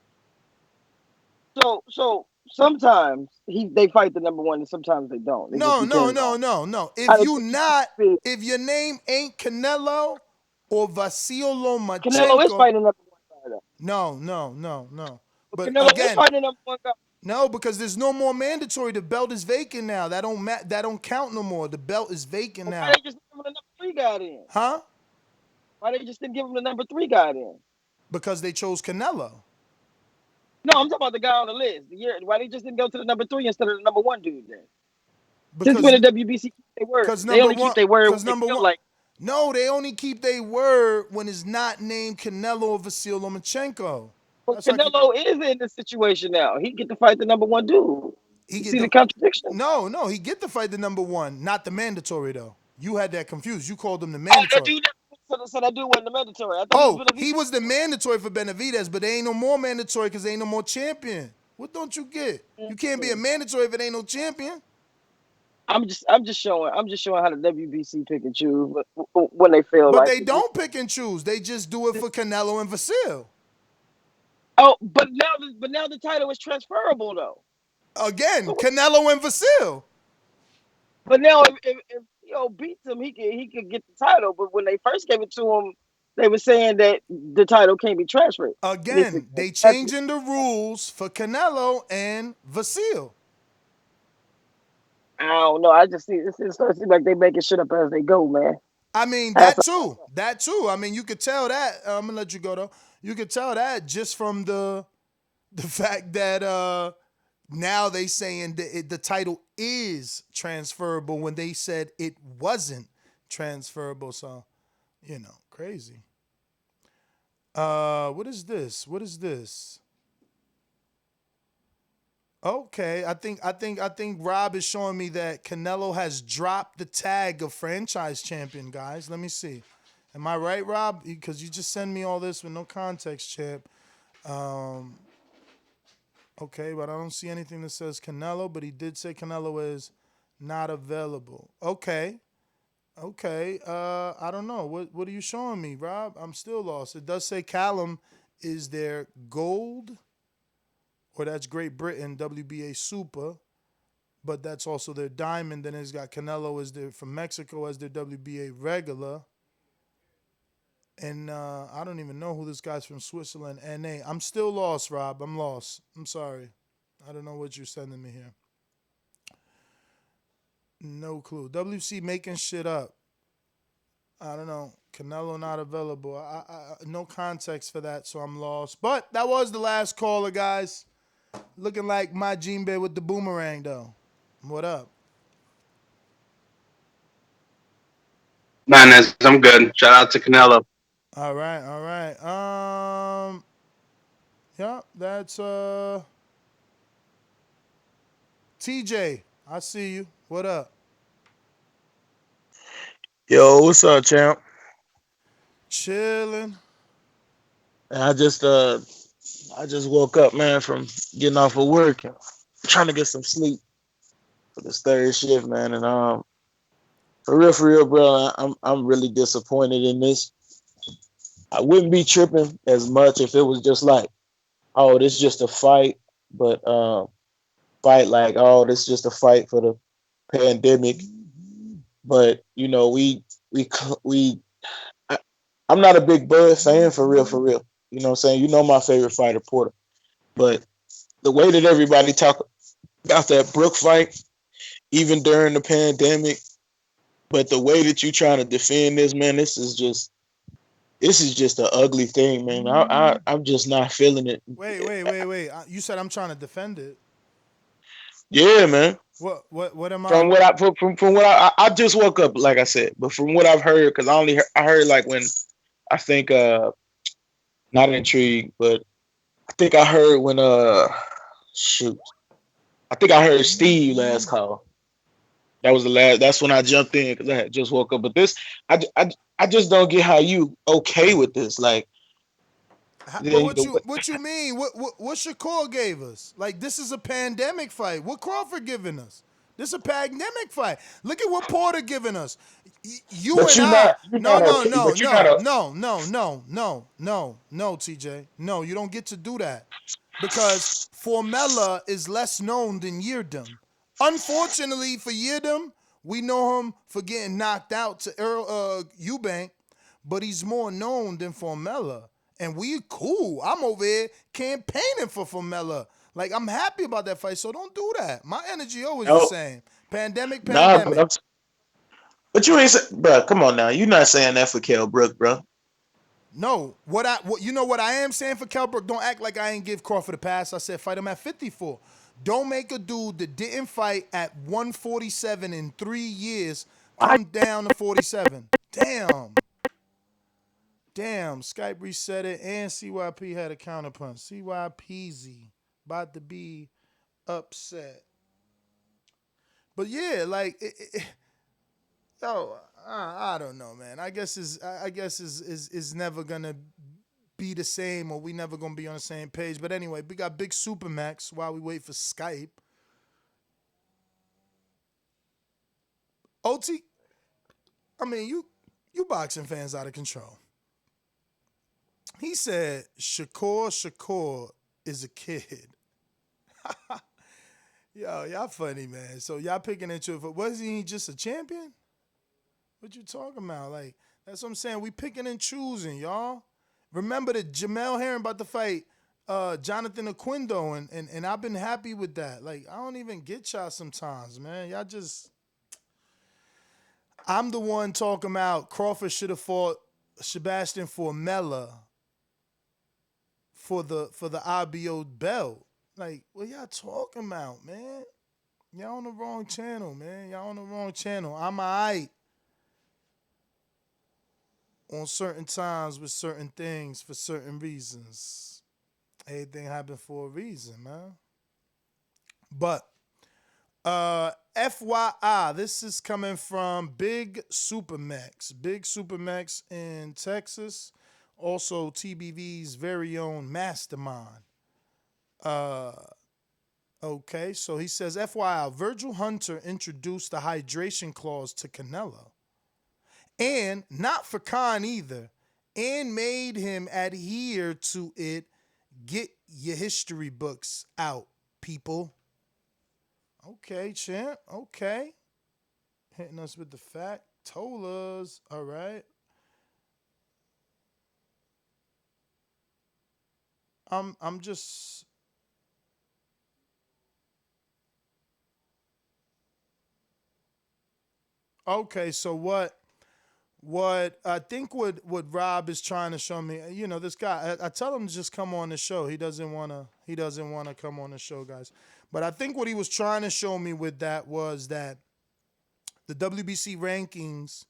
Speaker 1: So sometimes they fight the number 1 and sometimes they don't.
Speaker 11: No. If your name ain't Canelo or Vasil Lomachenko.
Speaker 1: Canelo is fighting number 1 guy though.
Speaker 11: No. But
Speaker 1: Canelo
Speaker 11: again,
Speaker 1: is fighting number 1 guy.
Speaker 11: No, because there's no more mandatory. The belt is vacant now. That don't count no more. The belt is vacant now.
Speaker 1: Why they just give him the number 3 guy then?
Speaker 11: Huh?
Speaker 1: Why they just didn't give him the number 3 guy then?
Speaker 11: Because they chose Canelo.
Speaker 1: No, I'm talking about the guy on the list. Why they just didn't go to the number 3 instead of the number 1 dude then? Just when the WBC keep their word. They only keep their word when they feel like.
Speaker 11: No, they only keep their word when it's not named Canelo or Vasil Lomachenko.
Speaker 1: But Canelo is in this situation now. He get to fight the number 1 dude. You see the contradiction?
Speaker 11: No, he get to fight the number 1, not the mandatory though. You had that confused. You called him the mandatory.
Speaker 1: So that dude wasn't the mandatory.
Speaker 11: He was the mandatory for Benavidez, but there ain't no more mandatory because there ain't no more champion. What don't you get? You can't be a mandatory if it ain't no champion.
Speaker 1: I'm just showing how the WBC pick and choose when they feel
Speaker 11: like.
Speaker 1: But
Speaker 11: they don't pick and choose. They just do it for Canelo and Vasil.
Speaker 1: Oh, but now the title is transferable though.
Speaker 11: Again, Canelo and Vasil.
Speaker 1: But now if beats him, he could get the title. But when they first gave it to him, they were saying that the title can't be transferred.
Speaker 11: Again, they changing the rules for Canelo and Vasil.
Speaker 1: I don't know. I just see it starts like they making shit up as they go, man.
Speaker 11: I mean, that too. I mean, you could tell that. I'm gonna let you go though. You could tell that just from the fact that now they saying that the title is transferable when they said it wasn't transferable. So, crazy. What is this? Okay, I think Rob is showing me that Canelo has dropped the tag of franchise champion, guys. Let me see. Am I right, Rob? Because you just send me all this with no context, champ. Okay, but I don't see anything that says Canelo, but he did say Canelo is not available. Okay. I don't know. What are you showing me, Rob? I'm still lost. It does say Callum is their gold, or that's Great Britain, WBA Super. but that's also their diamond. Then it's got Canelo as their from Mexico as their WBA regular. And I don't even know who this guy's from Switzerland. NA. I'm still lost, Rob. I'm lost. I'm sorry. I don't know what you're sending me here. No clue. WC making shit up. I don't know. Canelo not available. No context for that, so I'm lost. But that was the last caller, guys. Looking like my Jinbei with the boomerang, though. What up?
Speaker 19: Man, I'm good. Shout out to Canelo.
Speaker 11: All right, all right. Yeah, that's TJ. I see you. What up?
Speaker 21: Yo, what's up, champ?
Speaker 11: Chilling.
Speaker 21: I just woke up, man, from getting off of work. I'm trying to get some sleep for this third shift, man. And for real, bro, I'm really disappointed in this. I wouldn't be tripping as much if it was just like, oh, this is just a fight, but fight like, oh, this is just a fight for the pandemic. But you know, I'm not a big Bud fan for real. You know what I'm saying? You know my favorite fighter, Porter. But the way that everybody talk about that Brook fight, even during the pandemic, but the way that you trying to defend this, man, this is just an ugly thing, man. I'm just not feeling it.
Speaker 11: Wait. You said I'm trying to defend it.
Speaker 21: Yeah, man.
Speaker 11: What am I?
Speaker 21: From what I just woke up, like I said, but from what I've heard, because I heard like when I think not intrigued, but I think I heard when shoot, I think I heard Steve last call. That was the last. That's when I jumped in because I had just woke up. But this, I just don't get how you okay with this. Like,
Speaker 11: what you mean? What Shakur gave us? Like, this is a pandemic fight. What Crawford giving us? This is a pandemic fight. Look at what Porter giving us. You
Speaker 21: but
Speaker 11: and
Speaker 21: I.
Speaker 11: No, TJ. No, you don't get to do that. Because Formella is less known than Yildirim. Unfortunately for Yildirim, we know him for getting knocked out to Eubank, but he's more known than Formella. And we cool. I'm over here campaigning for Formella. Like, I'm happy about that fight, so don't do that. My energy always the same. Pandemic.
Speaker 21: Nah, but you ain't, bro. Come on now, you're not saying that for Kell Brook, bro.
Speaker 11: No, you know what I am saying for Kell Brook? Don't act like I ain't give Crawford a pass. I said fight him at 54. Don't make a dude that didn't fight at 147 in 3 years come down to 47. Damn, Skype reset it, and CYP had a counterpunch. CYPZ about to be upset. But yeah, like, I don't know, man. I guess is never gonna be the same, or we never gonna be on the same page. But anyway, we got Big Supermax while we wait for Skype. OT, I mean, you boxing fans out of control. He said Shakur is a kid. Yo, y'all funny, man. So y'all picking into it. Wasn't he just a champion? What you talking about? Like, that's what I'm saying. We picking and choosing, y'all. Remember that Jamel Herring about to fight Jonathan Aquindo, and I've been happy with that. Like, I don't even get y'all sometimes, man. Y'all just... I'm the one talking about Crawford should have fought Sebastian Formella for the IBO belt. Like, what y'all talking about, man? Y'all on the wrong channel, man. Y'all on the wrong channel. I'm all right on certain times with certain things for certain reasons. Everything happened for a reason, man. But FYI, this is coming from Big Supermax. Big Supermax in Texas. Also TBV's very own mastermind. Okay, so he says, FYI, Virgil Hunter introduced the hydration clause to Canelo. And not for Khan either. And made him adhere to it. Get your history books out, people. Okay, champ. Okay. Hitting us with the factolas. All right. I'm just okay. So what I think what Rob is trying to show me, this guy. I tell him to just come on the show. He doesn't wanna. He doesn't wanna come on the show, guys. But I think what he was trying to show me with that was that the WBC rankings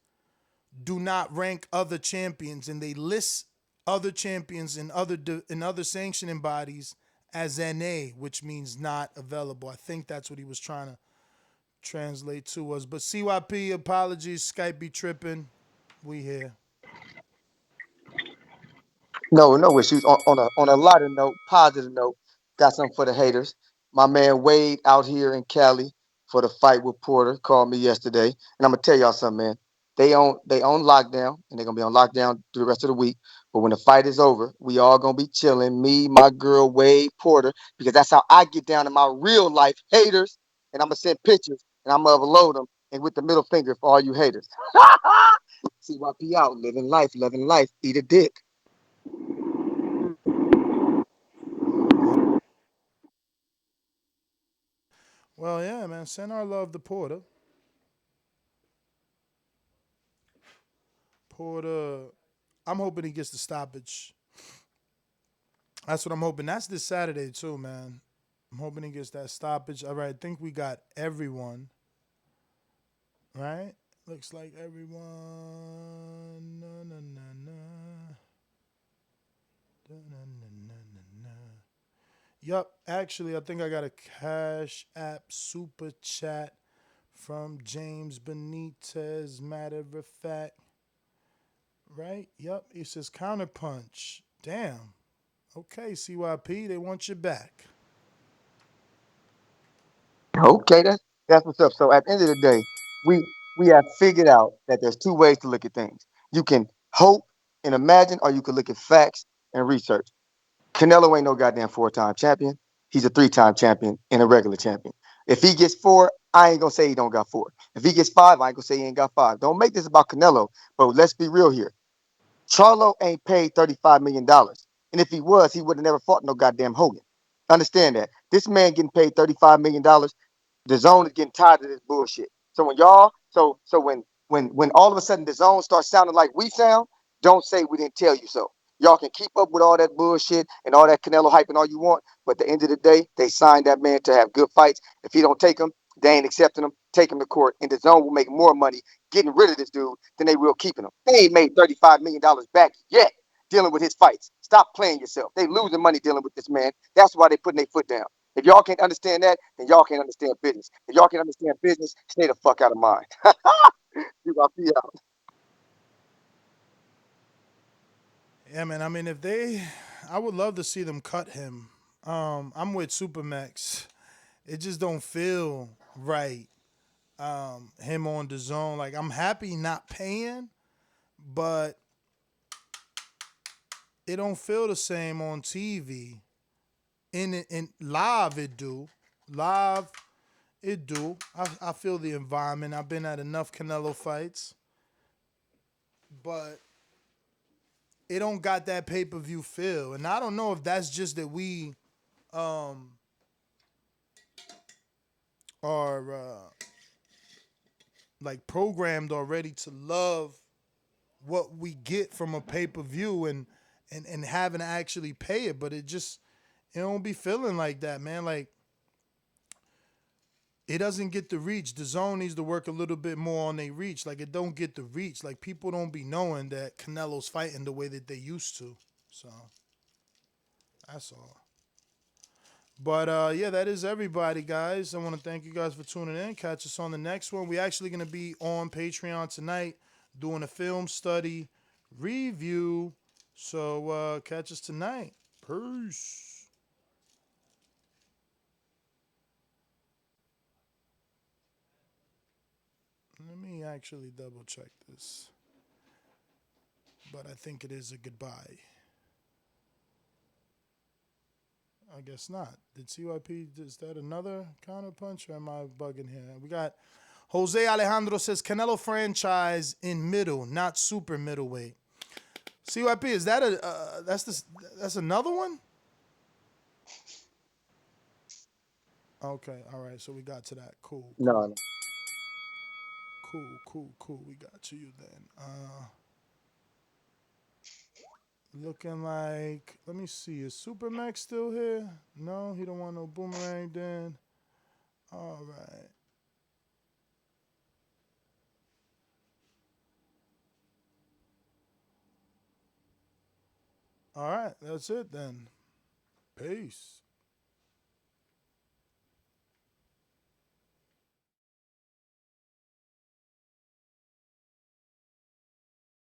Speaker 11: do not rank other champions, and they list other champions in other sanctioning bodies as NA, which means not available. I think that's what he was trying to translate to us. But CYP, apologies, Skype be tripping. We here.
Speaker 20: No issues. On a lighter note, positive note, got something for the haters. My man Wade out here in Cali for the fight with Porter called me yesterday, and I'm gonna tell y'all something, man. They on lockdown, and they're gonna be on lockdown through the rest of the week. But when the fight is over, we all gonna be chilling. Me, my girl Wade, Porter, because that's how I get down in my real life haters. And I'm gonna send pictures, and I'm gonna upload them, and with the middle finger for all you haters. CYP out, living life, loving life. Eat a dick.
Speaker 11: Well, yeah, man. Send our love to Porter. Porter, I'm hoping he gets the stoppage. That's what I'm hoping. That's this Saturday too, man. I'm hoping he gets that stoppage. All right, I think we got everyone. Right? Looks like everyone. Na, na, na, na. Da, na, na, na, na, na. Yup, actually, I think I got a Cash App super chat from James Benitez. Matter of fact, right? Yup, it says counterpunch. Damn. Okay, CYP, they want you back.
Speaker 20: Okay, that's what's up. So at the end of the day, we have figured out that there's two ways to look at things. You can hope and imagine, or you can look at facts and research. Canelo ain't no goddamn four-time champion. He's a three-time champion and a regular champion. If he gets four, I ain't gonna say he don't got four. If he gets five, I ain't gonna say he ain't got five. Don't make this about Canelo, but let's be real here. Charlo ain't paid $35 million. And if he was, he would have never fought no goddamn Hogan. Understand that. This man getting paid $35 million. The zone is getting tired of this bullshit. So when y'all, so when all of a sudden the zone starts sounding like we sound, don't say we didn't tell you so. Y'all can keep up with all that bullshit and all that Canelo hype and all you want, but at the end of the day, they signed that man to have good fights. If he don't take them, they ain't accepting him. Take him to court, and the zone will make more money getting rid of this dude than they will keeping him. They ain't made $35 million back yet dealing with his fights. Stop playing yourself. They losing money dealing with this man. That's why they putting their foot down. If y'all can't understand that, then y'all can't understand business. If y'all can't understand business, stay the fuck out of mine. You got me out.
Speaker 11: Yeah, man. I mean, I would love to see them cut him. I'm with Supermax. It just don't feel right. Him on the zone. Like, I'm happy not paying, but it don't feel the same on TV. In live, it do. Live, it do. I feel the environment. I've been at enough Canelo fights, but it don't got that pay-per-view feel. And I don't know if that's just that we are like programmed already to love what we get from a pay-per-view and having to actually pay it, but it don't be feeling like that, man. Like, it doesn't get the reach. The zone needs to work a little bit more on their reach. Like, it don't get the reach. Like, people don't be knowing that Canelo's fighting the way that they used to. So that's all. But yeah, that is everybody, guys. I want to thank you guys for tuning in. Catch us on the next one. We're actually going to be on Patreon tonight doing a film study review. So catch us tonight. Peace. Let me actually double check this. But I think it is a goodbye. I guess not. Did CYP, is that another counter punch or am I bugging here? We got Jose Alejandro says Canelo franchise in middle, not super middleweight. CYP, is that that's another one? Okay, all right, so we got to that. Cool.
Speaker 20: No.
Speaker 11: Cool. We got to you then. Looking like, let me see, is Super Max still here? No, he don't want no boomerang then. All right. All right, that's it then. Peace.